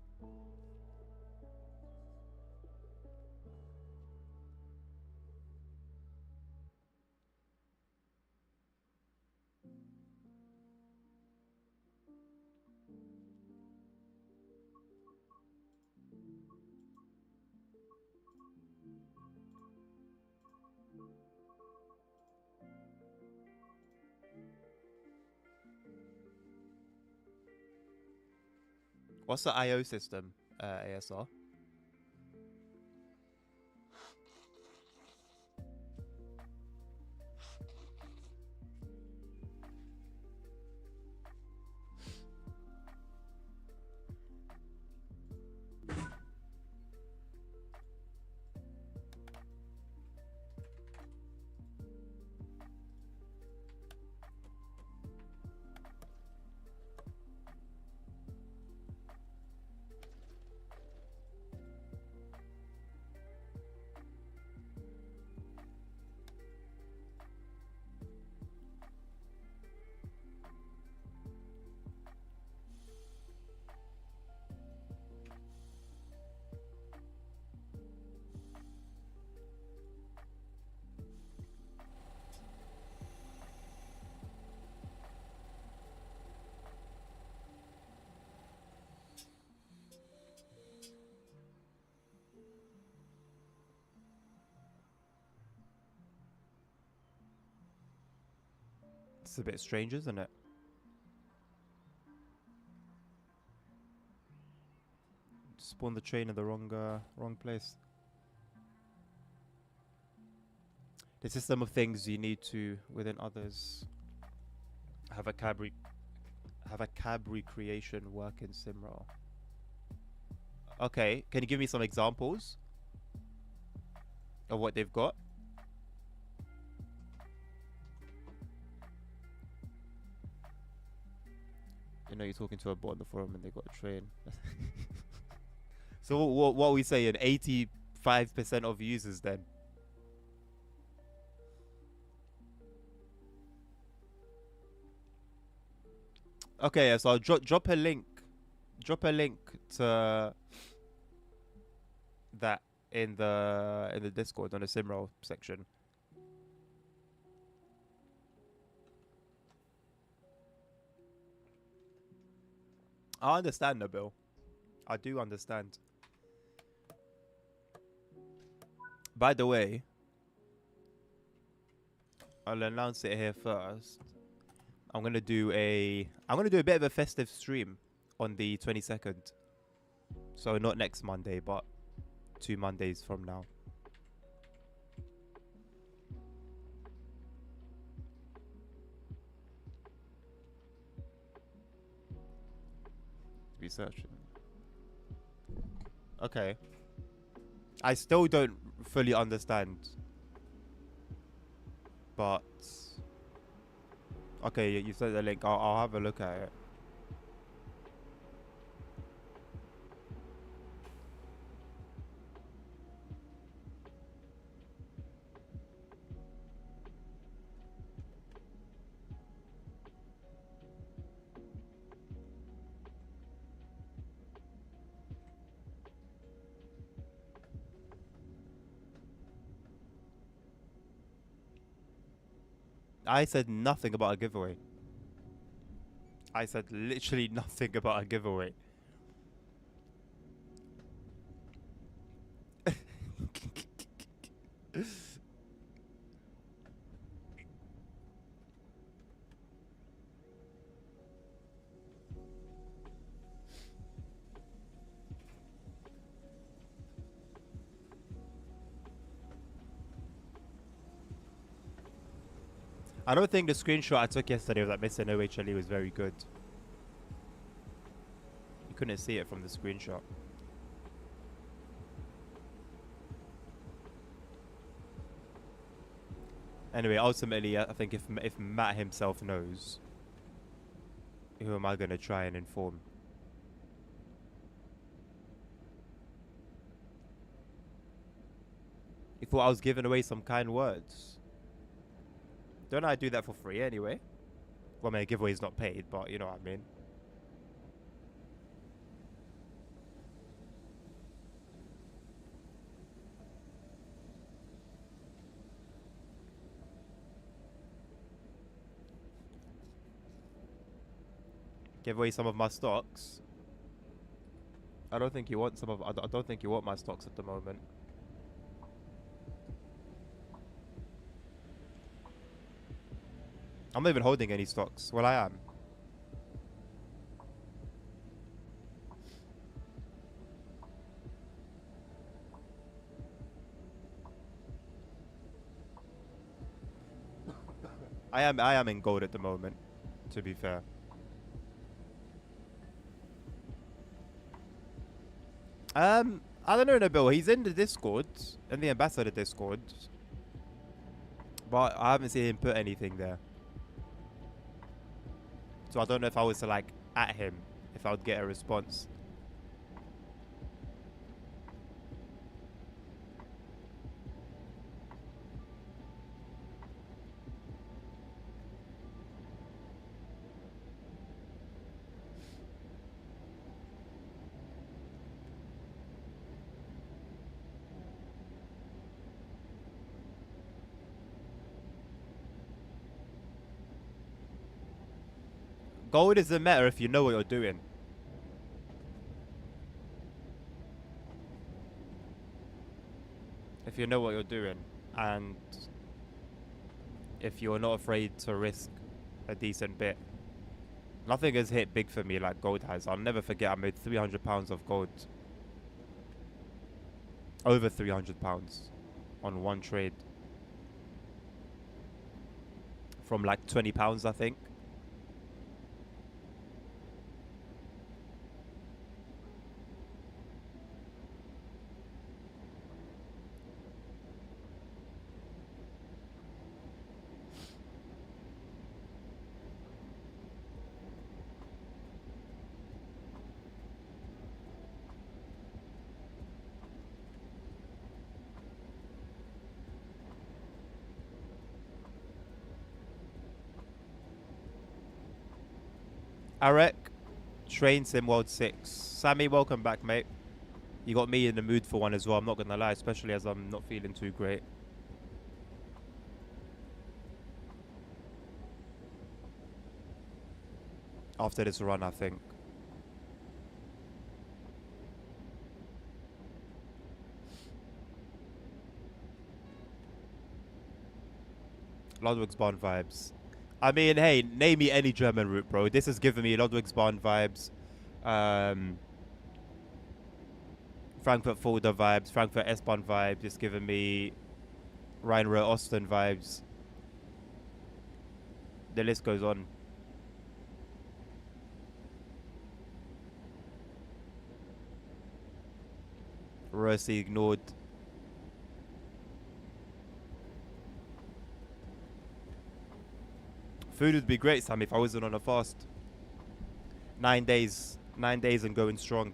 S1: What's the IO system, ASR? It's a bit strange, isn't it? Spawn the train in the wrong place. The system of things you need to, within others, have a cab recreation work in Simrel. Okay, can you give me some examples of what they've got? You know, you're talking to a bot on the forum and they got a train. So what are we saying? 85% of users then? Okay, yeah, so I'll drop a link. Drop a link to that in the Discord on the Simroll section. I understand, Nabil. I do understand. By the way, I'll announce it here first. I'm gonna do a bit of a festive stream on the 22nd. So not next Monday, but 2 Mondays from now. Research. Okay. I still don't fully understand. But okay, you sent the link. I'll have a look at it. I said nothing about a giveaway. I said literally nothing about a giveaway. I don't think the screenshot I took yesterday of that missing OHLE was very good. You couldn't see it from the screenshot. Anyway, ultimately, I think if Matt himself knows, who am I going to try and inform? You thought I was giving away some kind words? Don't I do that for free anyway? Well, my giveaway is not paid, but you know what I mean. Give away some of my stocks. I don't think you want some of. I don't think you want my stocks at the moment. I'm not even holding any stocks. Well, I am. I am in gold at the moment, to be fair. I don't know, Nabil. He's in the Discord, in the ambassador Discord, but I haven't seen him put anything there. So I don't know if I was to like at him, if I would get a response. Gold doesn't matter if you know what you're doing. If you know what you're doing, and if you're not afraid to risk a decent bit. Nothing has hit big for me like gold has. I'll never forget I made £300 of gold. Over £300 on one trade. from like £20, I think. Arek, Train Sim World 6. Sammy, welcome back, mate. You got me in the mood for one as well, I'm not gonna lie, especially as I'm not feeling too great. After this run, I think. Ludwigsbahn vibes. I mean, hey, name me any German route, bro. This is giving me Ludwigsbahn vibes. Frankfurt Fulda vibes. Frankfurt S-Bahn vibes. It's giving me Rhein-Ruhr Osten vibes. The list goes on. Rossi ignored. Food would be great, Sam, if I wasn't on a fast. 9 days. 9 days and going strong.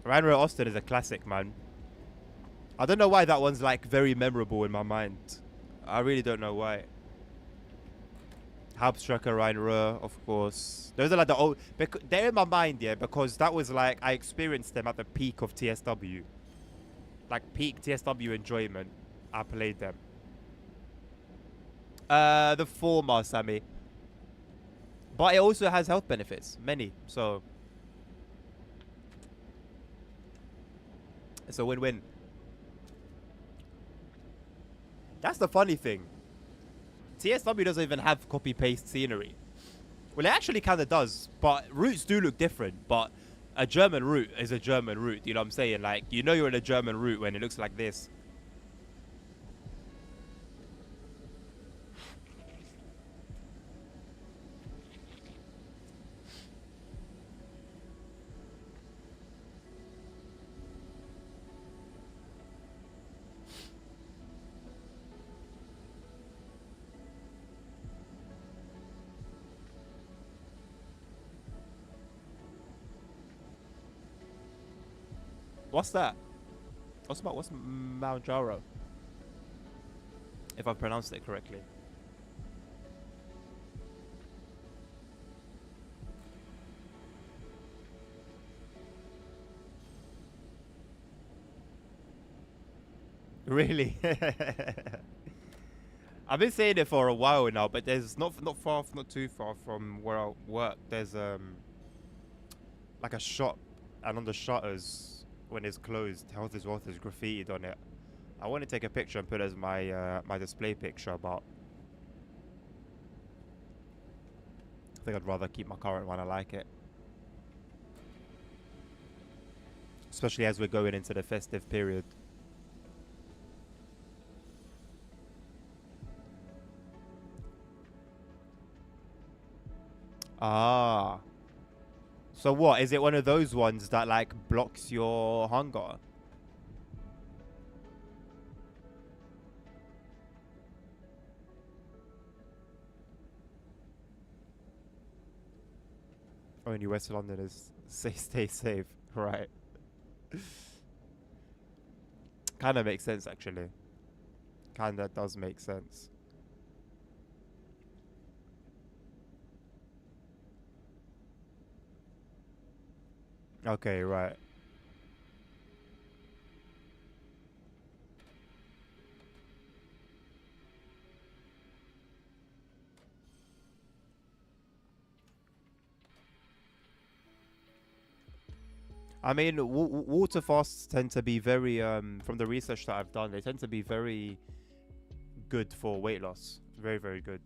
S1: Rhein-Ruhr Osten is a classic, man. I don't know why that one's like very memorable in my mind. I really don't know why. Hauptstrecke Rhein-Ruhr, of course. Those are like the old... They're in my mind, yeah, because that was like... I experienced them at the peak of TSW. Like peak TSW enjoyment. I played them. The former, Sammy. But it also has health benefits. Many. So... it's a win-win. That's the funny thing. TSW doesn't even have copy-paste scenery. Well, it actually kind of does, but routes do look different. But a German route is a German route, you know what I'm saying? Like, you know you're in a German route when it looks like this. What's that? What's Mount Jaro? If I've pronounced it correctly. Really? I've been saying it for a while now, but there's not too far from where I work. There's like a shop, and on the shutters when it's closed, Health is Wealth is graffitied on it. I want to take a picture and put it as my my display picture, but I think I'd rather keep my current one. I like it, especially as we're going into the festive period. Ah. So what? Is it one of those ones that like blocks your hunger? Only West London is stay safe, right? Kind of makes sense actually. Kind of does make sense. Okay, right. I mean, water fasts tend to be very, from the research that I've done, they tend to be very good for weight loss. Very, very good.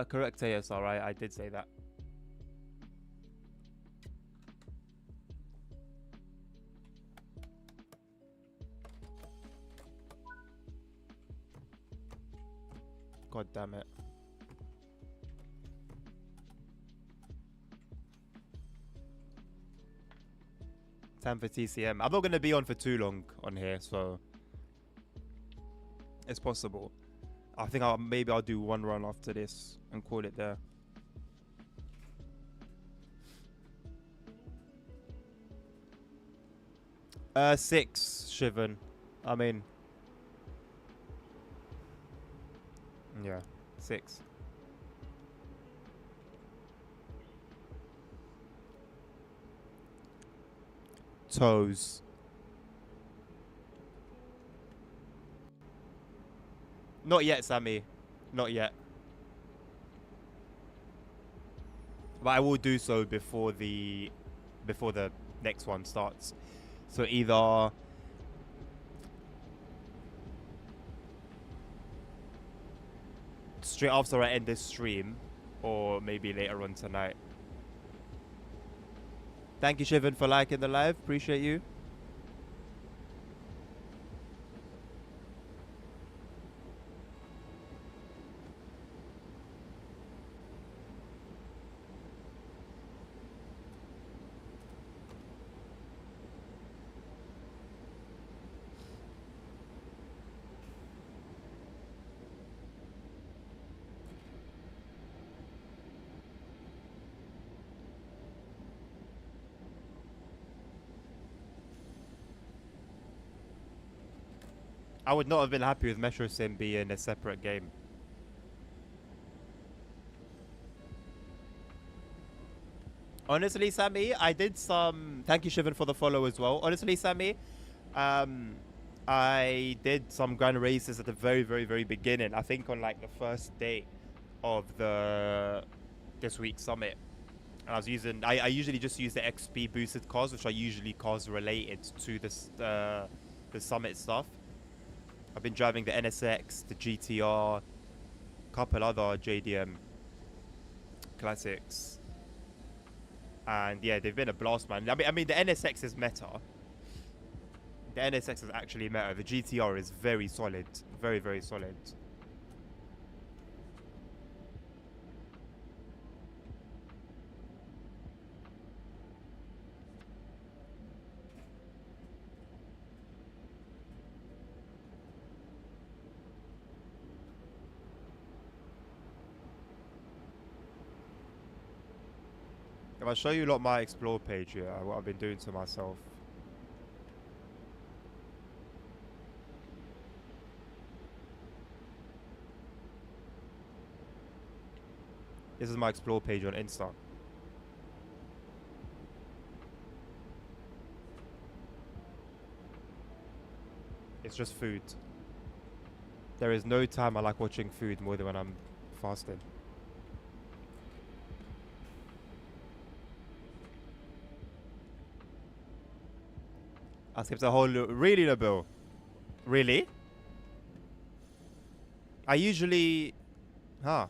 S1: Correct ASR, I did say that. God damn it. Time for TCM. I'm not going to be on for too long on here, so it's possible. I think maybe I'll do one run after this and call it there. Six, Shivan. I mean, yeah, 6. Toes. Not yet, Sammy. Not yet. But I will do so before the next one starts. So either straight after I end this stream, or maybe later on tonight. Thank you, Shivan, for liking the live. Appreciate you. I would not have been happy with Metro Sim being a separate game. Honestly, Sammy, I did some... Thank you, Shivan, for the follow as well. Honestly, Sammy, I did some grand races at the very, very, very beginning. I think on like the first day of this week's summit. And I was using... I usually just use the XP boosted cars, which are usually cars related to this, the summit stuff. I've been driving the NSX, the GTR, couple other JDM classics. And yeah, they've been a blast, man. I mean, the NSX is meta. The NSX is actually meta. The GTR is very solid. Very, very solid. If I show you a lot my explore page here, what I've been doing to myself. This is my explore page on Insta. It's just food. There is no time I like watching food more than when I'm fasting. I skipped a whole... Really, Nabil? Really? I usually... Huh.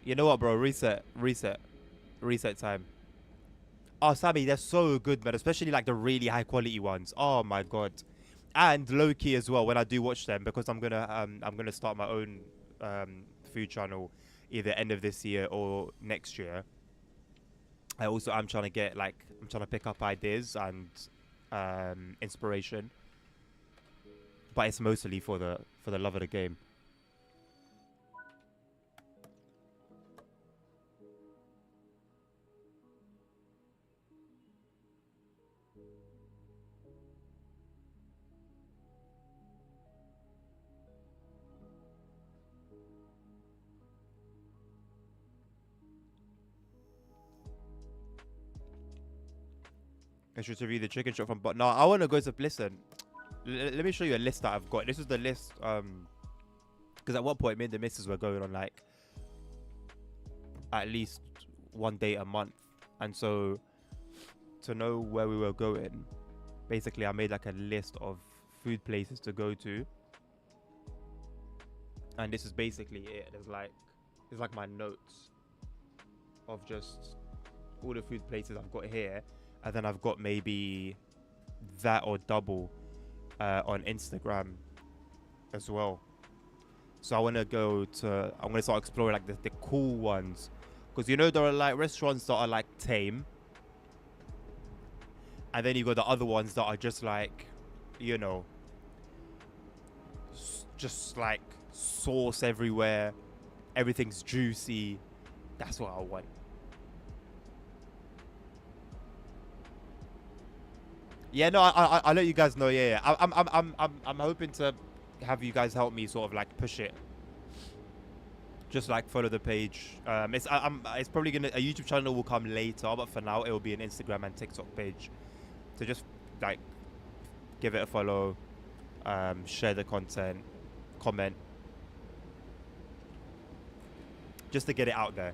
S1: You know what, bro? Reset. Reset. Reset time. Oh, Sammy, they're so good, man. Especially like the really high quality ones. Oh my god. And low key as well when I do watch them, because I'm gonna start my own food channel either end of this year or next year. I'm trying to get like I'm trying to pick up ideas and inspiration, but it's mostly for the love of the game. I should review the chicken shop from, but no, I want to go to, listen, let me show you a list that I've got. This is the list, because at one point me and the missus were going on like at least one day a month, and so to know where we were going, basically I made like a list of food places to go to, And this is basically it. There's like my notes of just all the food places I've got here, and then I've got maybe that or double on Instagram as well. So I'm gonna start exploring like the cool ones, because you know there are like restaurants that are like tame, and then you got the other ones that are just like, you know, just like sauce everywhere, everything's juicy. That's what I want. Yeah, no, I'll let you guys know. Yeah, yeah. I'm hoping to have you guys help me sort of like push it. Just like follow the page. It's probably a YouTube channel will come later, but for now it will be an Instagram and TikTok page. So just like give it a follow, share the content, comment, just to get it out there.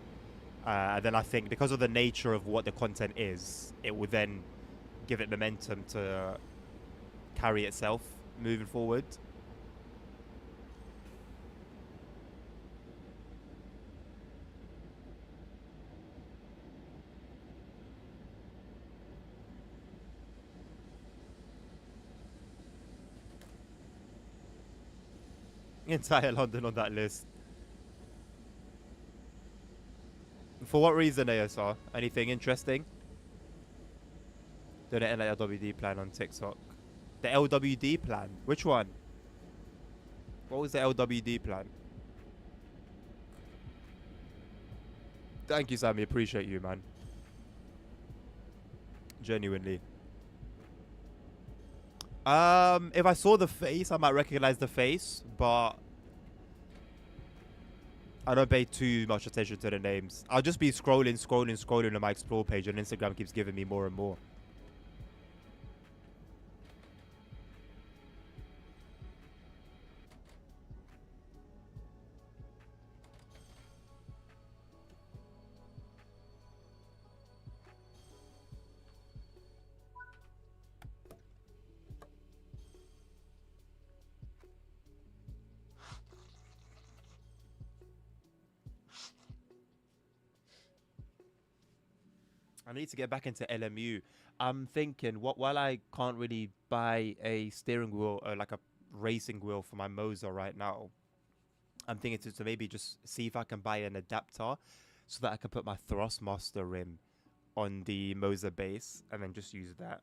S1: And then I think because of the nature of what the content is, it will then give it momentum to carry itself moving forward. Entire London on that list. For what reason, ASR? Anything interesting? Donate an LWD plan on TikTok. The LWD plan? Which one? What was the LWD plan? Thank you, Sammy. Appreciate you, man. Genuinely. If I saw the face, I might recognize the face, but I don't pay too much attention to the names. I'll just be scrolling on my explore page, and Instagram keeps giving me more and more. I need to get back into LMU. I'm thinking, while I can't really buy a steering wheel or like a racing wheel for my Moza right now, I'm thinking to maybe just see if I can buy an adapter so that I can put my Thrustmaster rim on the Moza base and then just use that.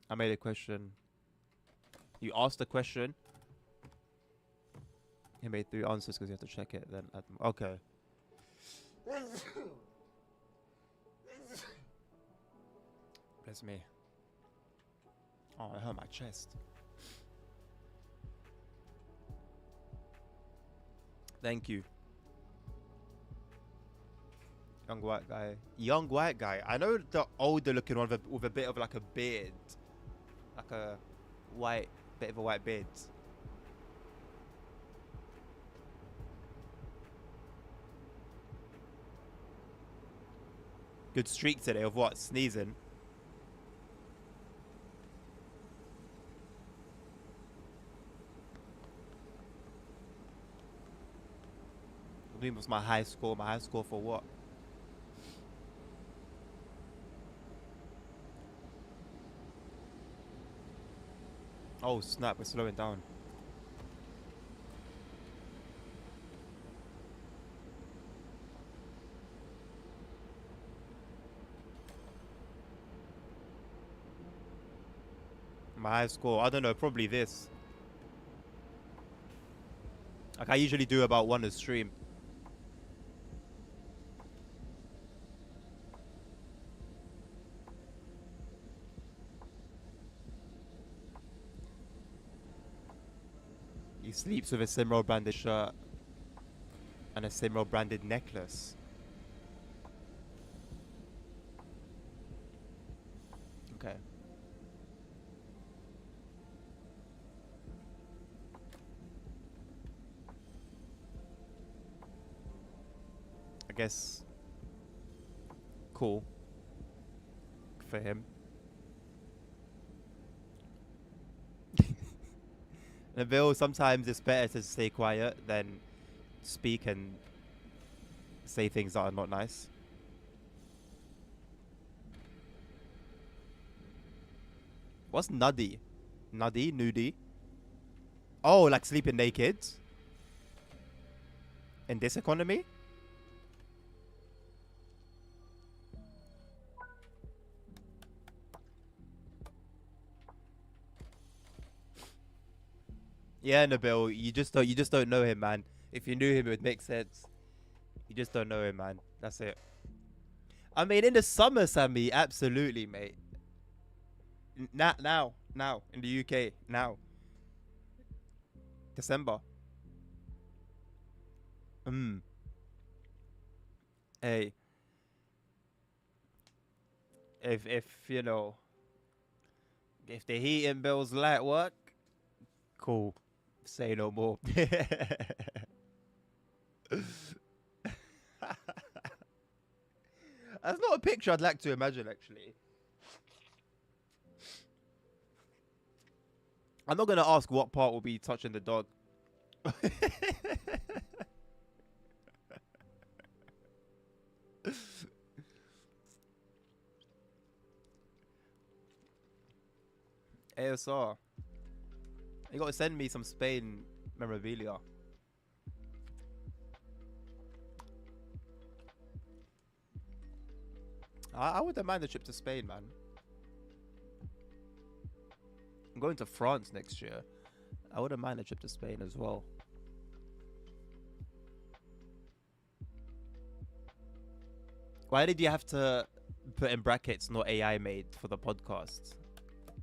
S1: I made a question. You asked a question. He made 3 answers because you have to check it. Then okay. Bless me. Oh, I hurt my chest. Thank you. Young white guy. Young white guy. I know the older looking one with a bit of like a beard. Like a bit of a white beard. Good streak today of what? Sneezing. I mean, was my high score? My high score for what? Oh snap, we're slowing down. My high score, I don't know, probably this. Like I usually do about 1 a stream. He sleeps with a Simro branded shirt and a Simro branded necklace. Okay. I guess cool for him. Nabil, sometimes it's better to stay quiet than speak and say things that are not nice. What's nuddy? Nuddy? Nudie? Oh, like sleeping naked? In this economy? Yeah, Nabil, you just don't know him, man. If you knew him, it would make sense. You just don't know him, man. That's it. I mean, in the summer, Sammy, absolutely, mate. Now, in the UK, now, December. Hey, if you know, if the heating bills light work, cool. Say no more. That's not a picture I'd like to imagine, actually. I'm not gonna ask what part will be touching the dog. ASR. You gotta send me some Spain memorabilia. I wouldn't mind a trip to Spain, man. I'm going to France next year. I wouldn't mind a trip to Spain as well. Why did you have to put in brackets not AI made for the podcast?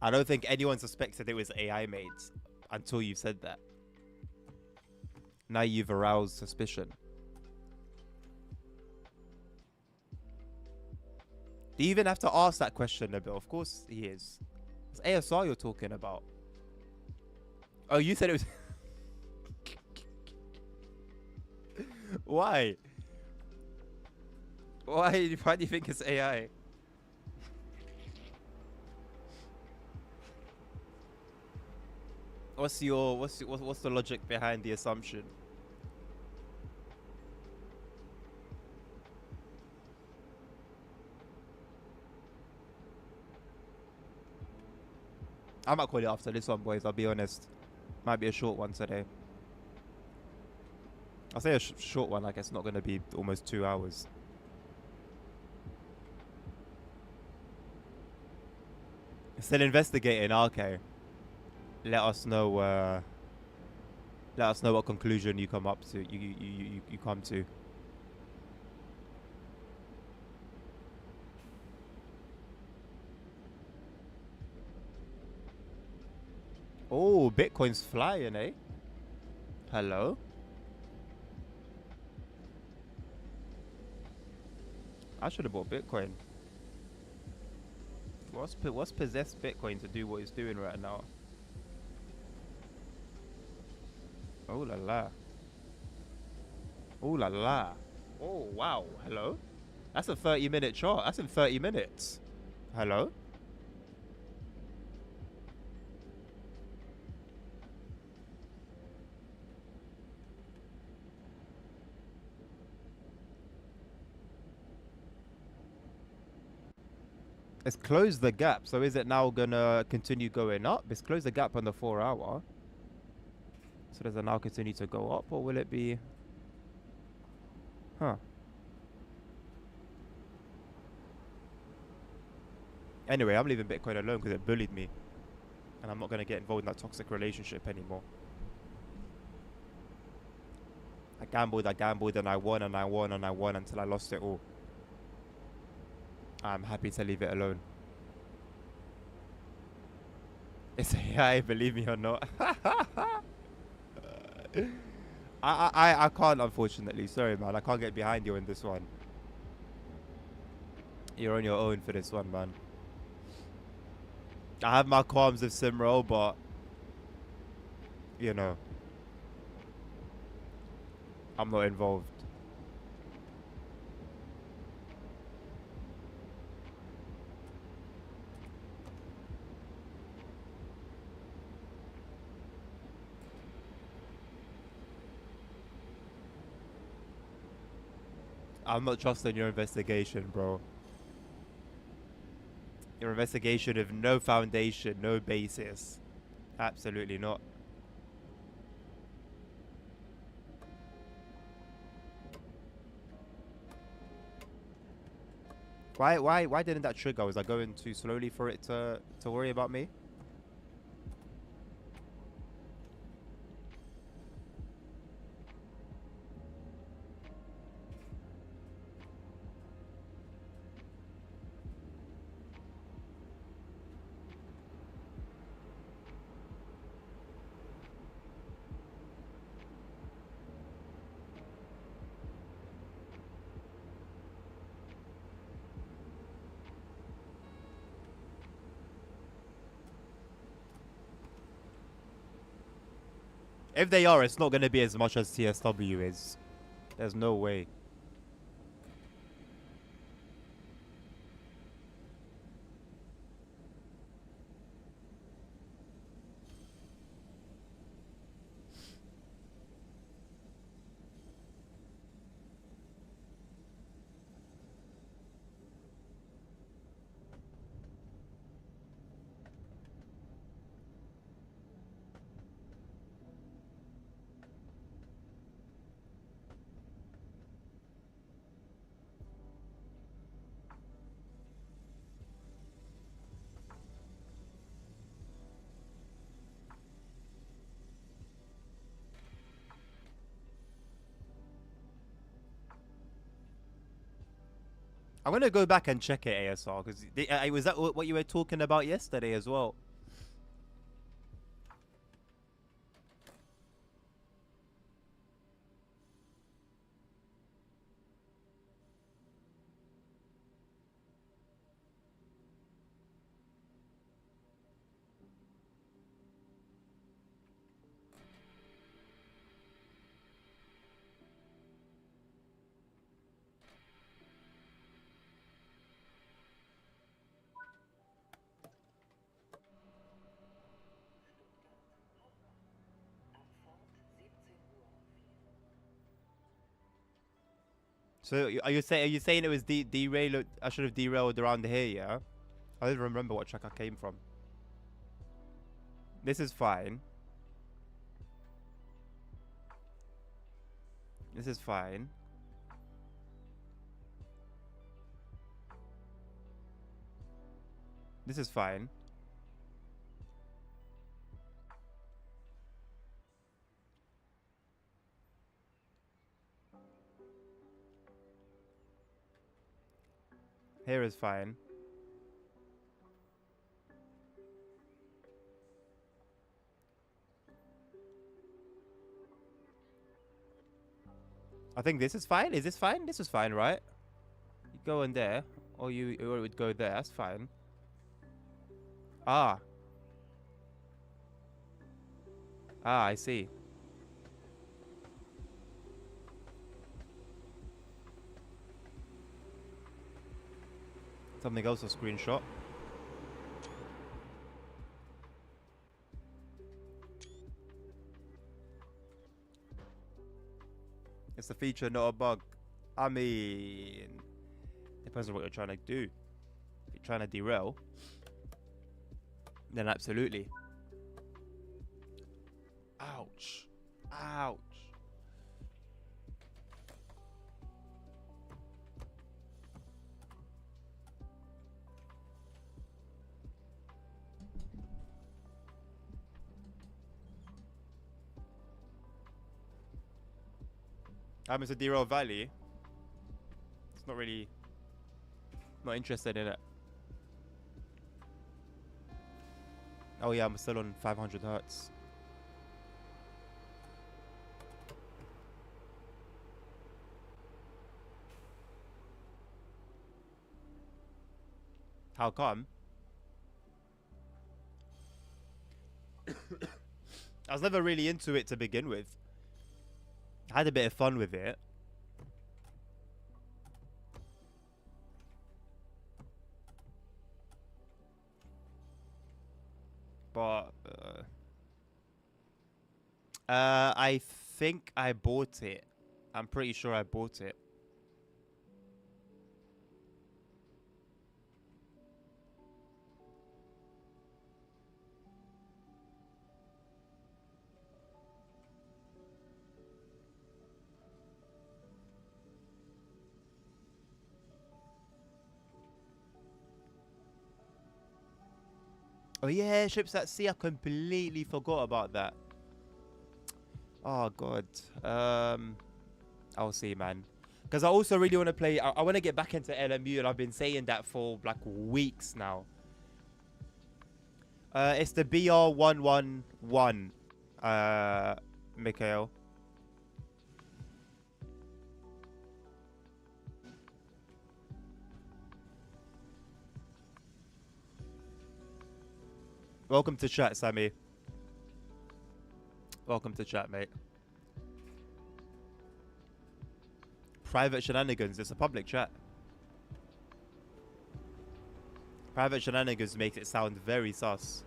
S1: I don't think anyone suspected it was AI made until you said that. Now you've aroused suspicion. Do you even have to ask that question, Nabil? Of course he is. It's ASR you're talking about. Oh, you said it was... Why? Why do you think it's AI? What's the logic behind the assumption? I might call it after this one, boys. I'll be honest. Might be a short one today. I'll say a short one. Like it's not going to be almost 2 hours. Still investigating. Okay. Let us know. Let us know what conclusion you come up to. You come to. Oh, Bitcoin's flying, eh? Hello. I should have bought Bitcoin. What's possessed Bitcoin to do what it's doing right now? Oh la la. Oh la la. Oh wow. Hello. That's a 30-minute chart. That's in 30 minutes. Hello. It's closed the gap. So is it now gonna continue going up? It's closed the gap on the 4 hour. So does it now continue to go up, or will it be? Huh. Anyway, I'm leaving Bitcoin alone because it bullied me, and I'm not gonna get involved in that toxic relationship anymore. I gambled, and I won, and I won, and I won until I lost it all. I'm happy to leave it alone. It's AI, believe me or not. I can't, unfortunately. Sorry, man. I can't get behind you in this one. You're on your own for this one, man. I have my qualms with Simro, but you know, I'm not involved. I'm not trusting your investigation, bro. Your investigation of no foundation, no basis. Absolutely not. Why didn't that trigger? Was I going too slowly for it to worry about me? If they are, it's not going to be as much as TSW is. There's no way. I'm going to go back and check it, ASR, because was that what you were talking about yesterday as well? So are you saying it was derailed? I should have derailed around here, yeah? I don't remember what track I came from. This is fine. This is fine. This is fine. Here is fine. I think this is fine. Is this fine? This is fine, right? You go in there, or it would go there. That's fine. Ah. Ah, I see. Something else to screenshot. It's a feature, not a bug. I mean, depends on what you're trying to do. If you're trying to derail, then absolutely. Ouch. Ouch. Happens to Derail Valley. It's not really... Not interested in it. Oh yeah, I'm still on 500 hertz. How come? I was never really into it to begin with. I had a bit of fun with it. But I think I bought it. I'm pretty sure I bought it. Oh yeah, ships at sea. I completely forgot about that. Oh god. I'll see, man. Because I also really want to play. I want to get back into LMU, and I've been saying that for like weeks now. It's the BR111. Mikhail. Welcome to chat, Sammy. Welcome to chat, mate. Private shenanigans. It's a public chat. Private shenanigans makes it sound very sus.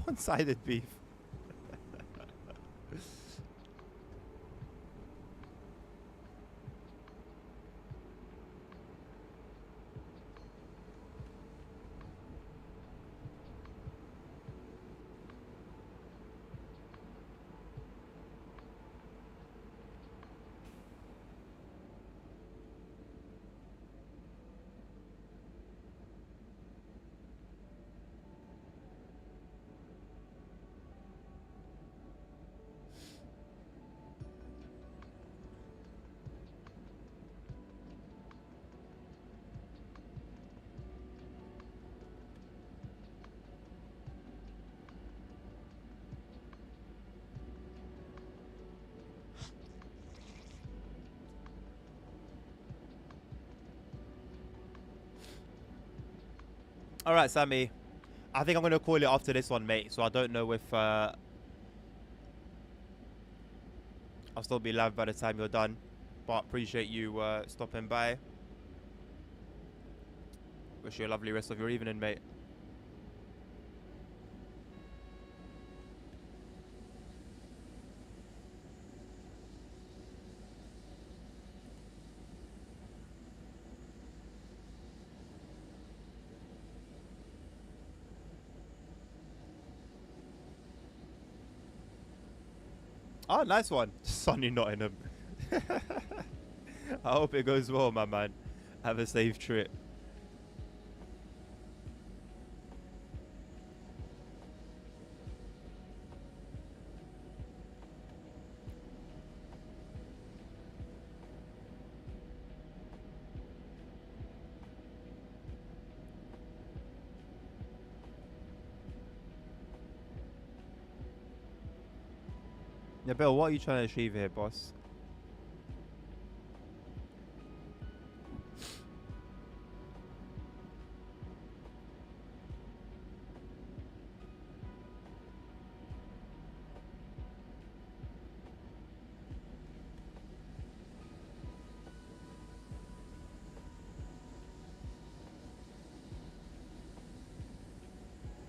S1: One-sided beef. All right, Sammy. I think I'm gonna call it after this one, mate. So I don't know if I'll still be live by the time you're done, but appreciate you stopping by. Wish you a lovely rest of your evening, mate. Oh, nice one. Sunny Nottingham. I hope it goes well, my man. Have a safe trip. Yeah, Bill, what are you trying to achieve here, boss?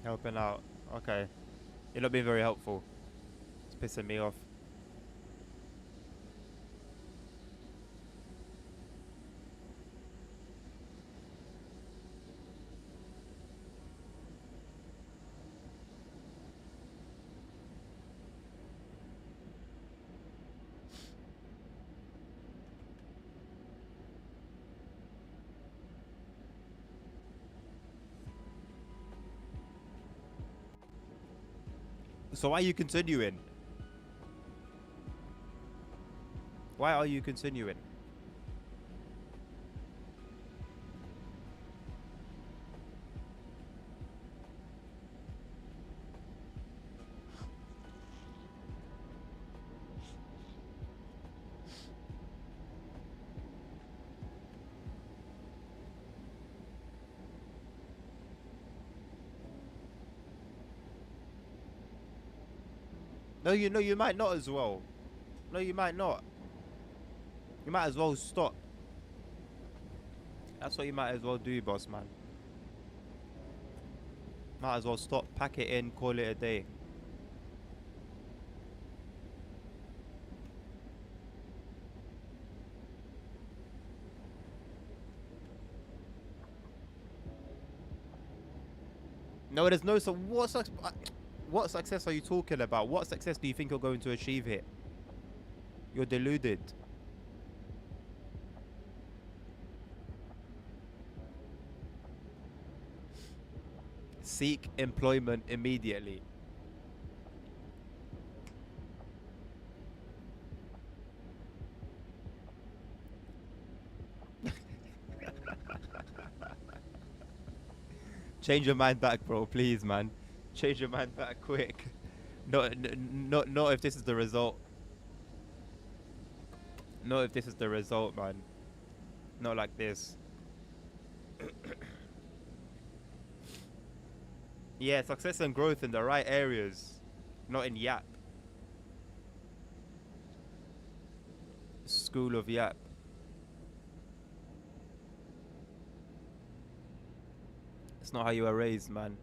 S1: Helping out. Okay. You're not being very helpful. It's pissing me off. So why are you continuing? Why are you continuing? No, you might not as well. No, you might not. You might as well stop. That's what you might as well do, boss man. Might as well stop, pack it in, call it a day. No, there's no so what's What success are you talking about? What success do you think you're going to achieve here? You're deluded. Seek employment immediately. Change your mind back, bro. Please, man. Change your mind back quick. Not if this is the result. Not if this is the result, man. Not like this. Yeah, success and growth in the right areas. Not in Yap. School of Yap. It's not how you are raised, man.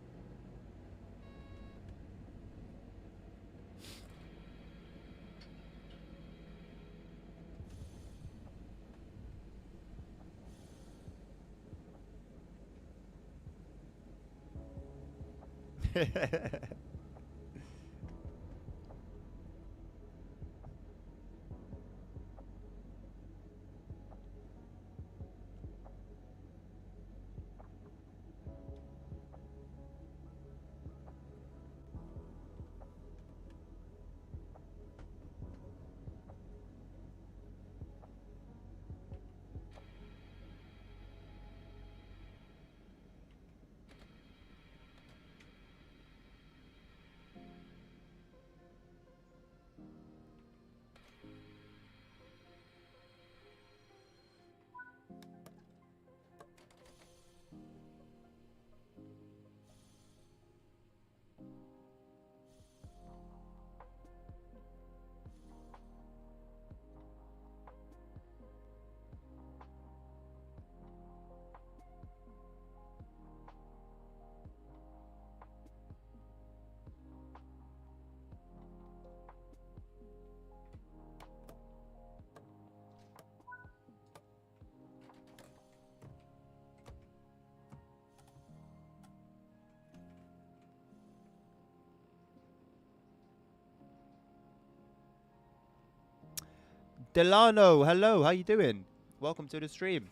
S1: Delano, hello, how you doing? Welcome to the stream.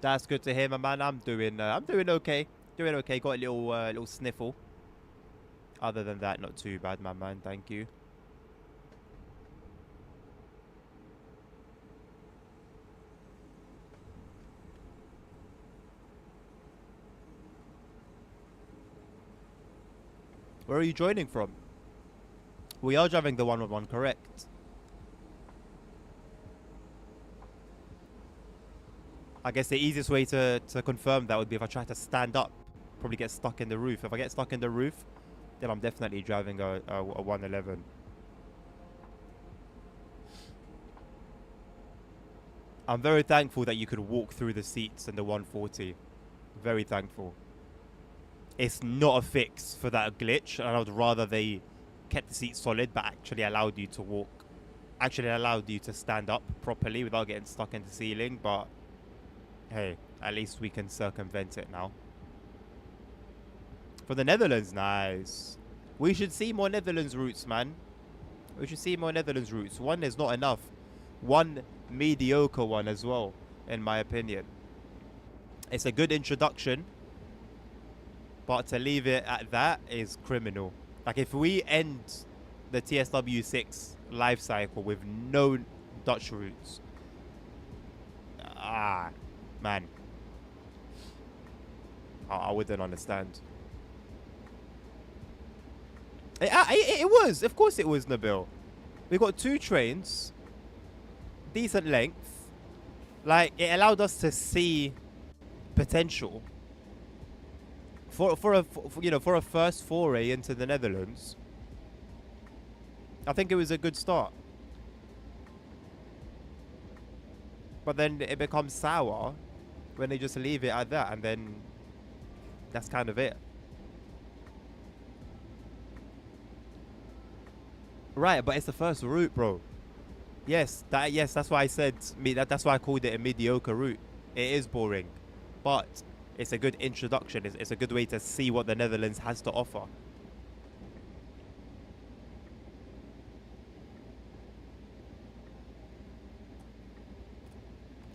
S1: That's good to hear, my man. I'm doing okay. Doing okay. Got a little sniffle. Other than that, not too bad, my man. Thank you. Where are you joining from? We are driving the 111, correct? I guess the easiest way to confirm that would be if I try to stand up. Probably get stuck in the roof. If I get stuck in the roof, then I'm definitely driving a 111. I'm very thankful that you could walk through the seats in the 140. Very thankful. It's not a fix for that glitch, and I would rather they kept the seat solid but actually allowed you to walk. Actually allowed you to stand up properly without getting stuck in the ceiling, but hey, at least we can circumvent it now. For the Netherlands, nice. We should see more Netherlands routes, man. We should see more Netherlands routes. One is not enough. One mediocre one as well, in my opinion. It's a good introduction, but to leave it at that is criminal. Like, if we end the TSW6 life cycle with no Dutch routes, man, I wouldn't understand. It was. Of course it was, Nabil. We got 2 trains, decent length. Like, it allowed us to see potential. For a first foray into the Netherlands, I think it was a good start. But then it becomes sour when they just leave it at that, and then that's kind of it. Right, but it's the first route, bro. Yes, that's why I said that's why I called it a mediocre route. It is boring, but it's a good introduction. It's a good way to see what the Netherlands has to offer.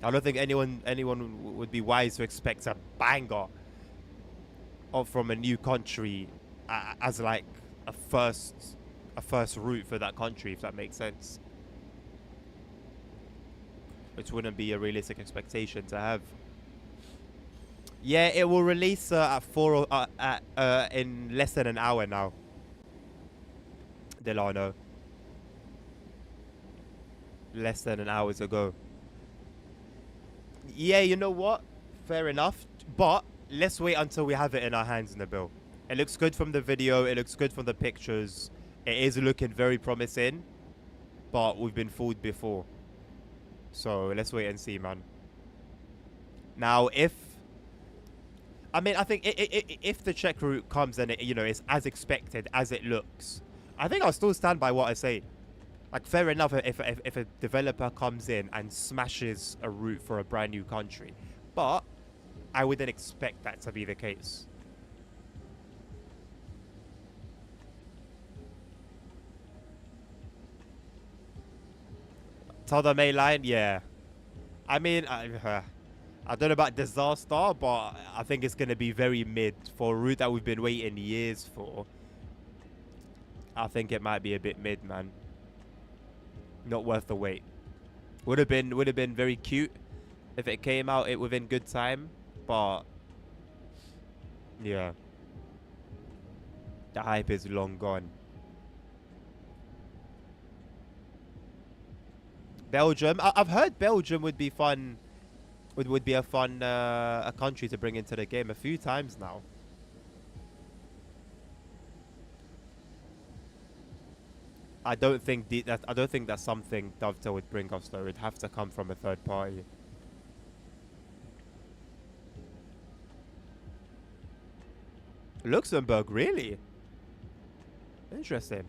S1: I don't think anyone would be wise to expect a banger from a new country as like a first a first route for that country, if that makes sense. Which wouldn't be a realistic expectation to have. Yeah, it will release at in less than an hour now. Delano, less than an hour ago. Yeah, you know what? Fair enough. But let's wait until we have it in our hands, Nabil. It looks good from the video. It looks good from the pictures. It is looking very promising. But we've been fooled before. So let's wait and see, man. Now, I think if the Czech route comes and it's as expected as it looks, I think I'll still stand by what I say. Like, fair enough if a developer comes in and smashes a route for a brand new country. But I wouldn't expect that to be the case. Tell the main line, yeah. I mean, I don't know about disaster, but I think it's going to be very mid for a route that we've been waiting years for. I think it might be a bit mid, man. Not worth the wait. Would have been very cute if it came out within good time, but yeah, the hype is long gone. Belgium, I've heard Belgium would be fun. Would be a fun a country to bring into the game a few times now. I don't think that's something Dovetail would bring us though. It'd have to come from a third party. Luxembourg, really? Interesting.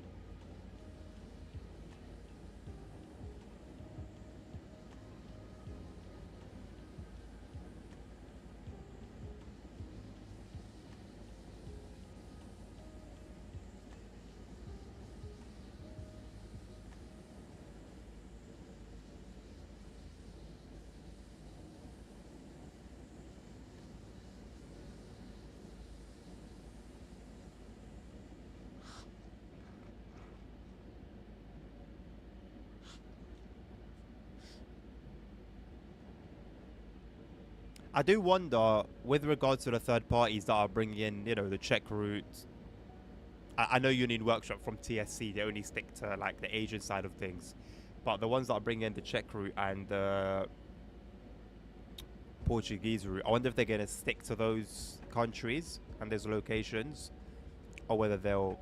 S1: I do wonder, with regards to the third parties that are bringing in, the Czech route. I know you need workshop from TSC. They only stick to like the Asian side of things, but the ones that are bringing in the Czech route and the Portuguese route, I wonder if they're gonna stick to those countries and those locations, or whether they'll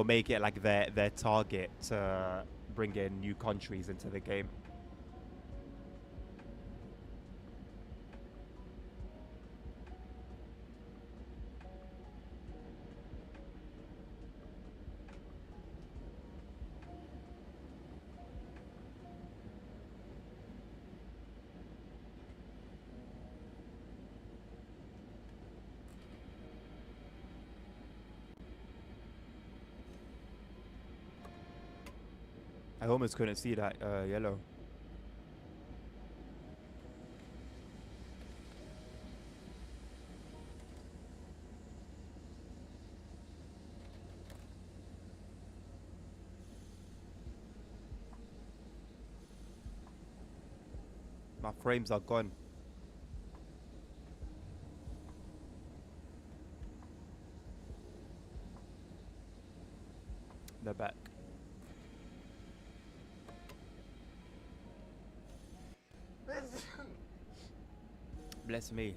S1: make it like their target to bring in new countries into the game. I almost couldn't see that yellow. My frames are gone. They're back. Bless me.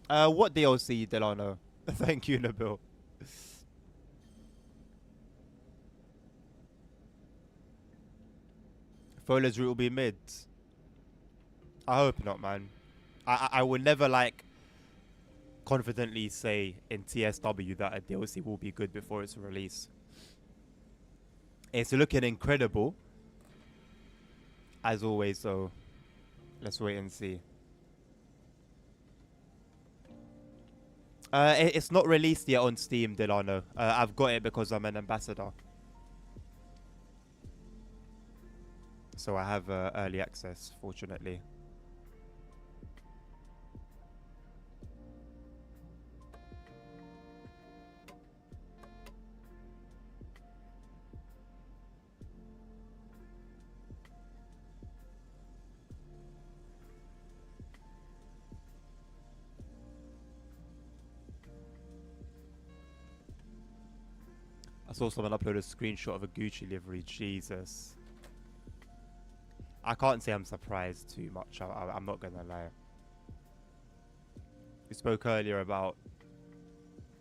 S1: What DLC, Delano? Thank you, Nabil. Fowler's route will be mid. I hope not, man. I will never like confidently say in TSW that a DLC will be good before its release. It's looking incredible, as always. So let's wait and see. It's not released yet on Steam, Delano. I've got it because I'm an ambassador. So I have early access, fortunately. I saw someone upload a screenshot of a Gucci livery. Jesus. I can't say I'm surprised too much. I'm not going to lie. We spoke earlier about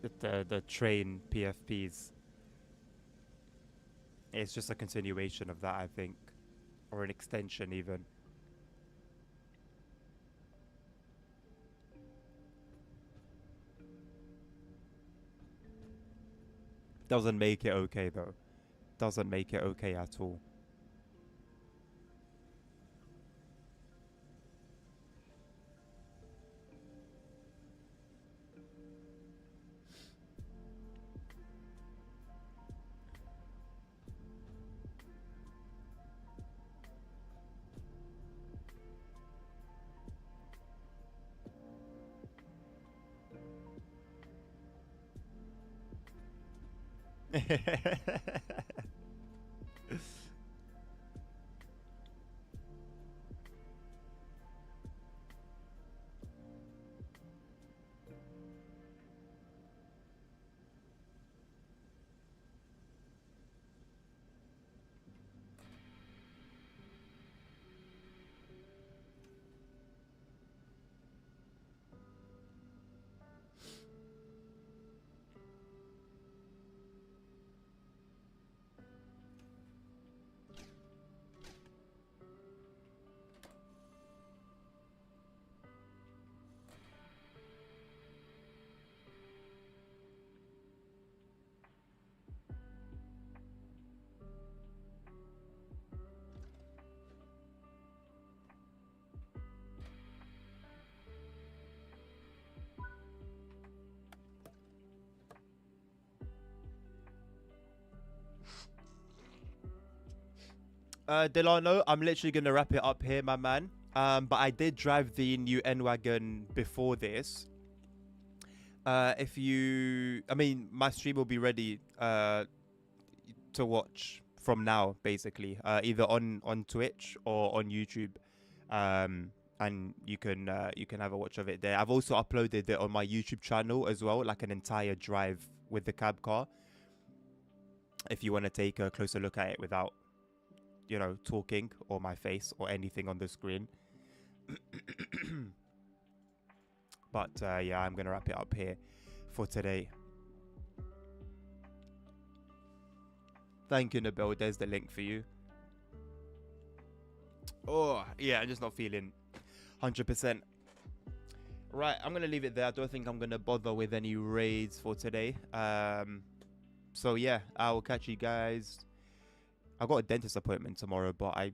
S1: the train PFPs. It's just a continuation of that, I think. Or an extension even. Doesn't make it okay though. Doesn't make it okay at all. Delano, I'm literally gonna wrap it up here, my man. But I did drive the new N-Wagon before this. If you, I mean, my stream will be ready to watch from now, basically, either on Twitch or on YouTube, and you can have a watch of it there. I've also uploaded it on my YouTube channel as well, like an entire drive with the cab car. If you want to take a closer look at it without, you know, talking or my face or anything on the screen. But yeah, I'm gonna wrap it up here for today. Thank you, Nabil. There's the link for you. Oh yeah, I'm just not feeling 100%. Right, I'm gonna leave it there. I don't think I'm gonna bother with any raids for today. So yeah, I will catch you guys. I've got a dentist appointment tomorrow, but I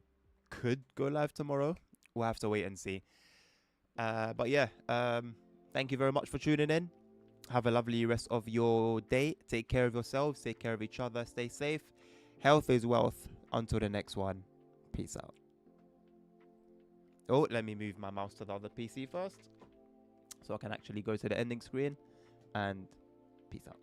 S1: could go live tomorrow. We'll have to wait and see. But yeah, thank you very much for tuning in. Have a lovely rest of your day. Take care of yourselves. Take care of each other. Stay safe. Health is wealth. Until the next one. Peace out. Oh, let me move my mouse to the other PC first, so I can actually go to the ending screen. And peace out.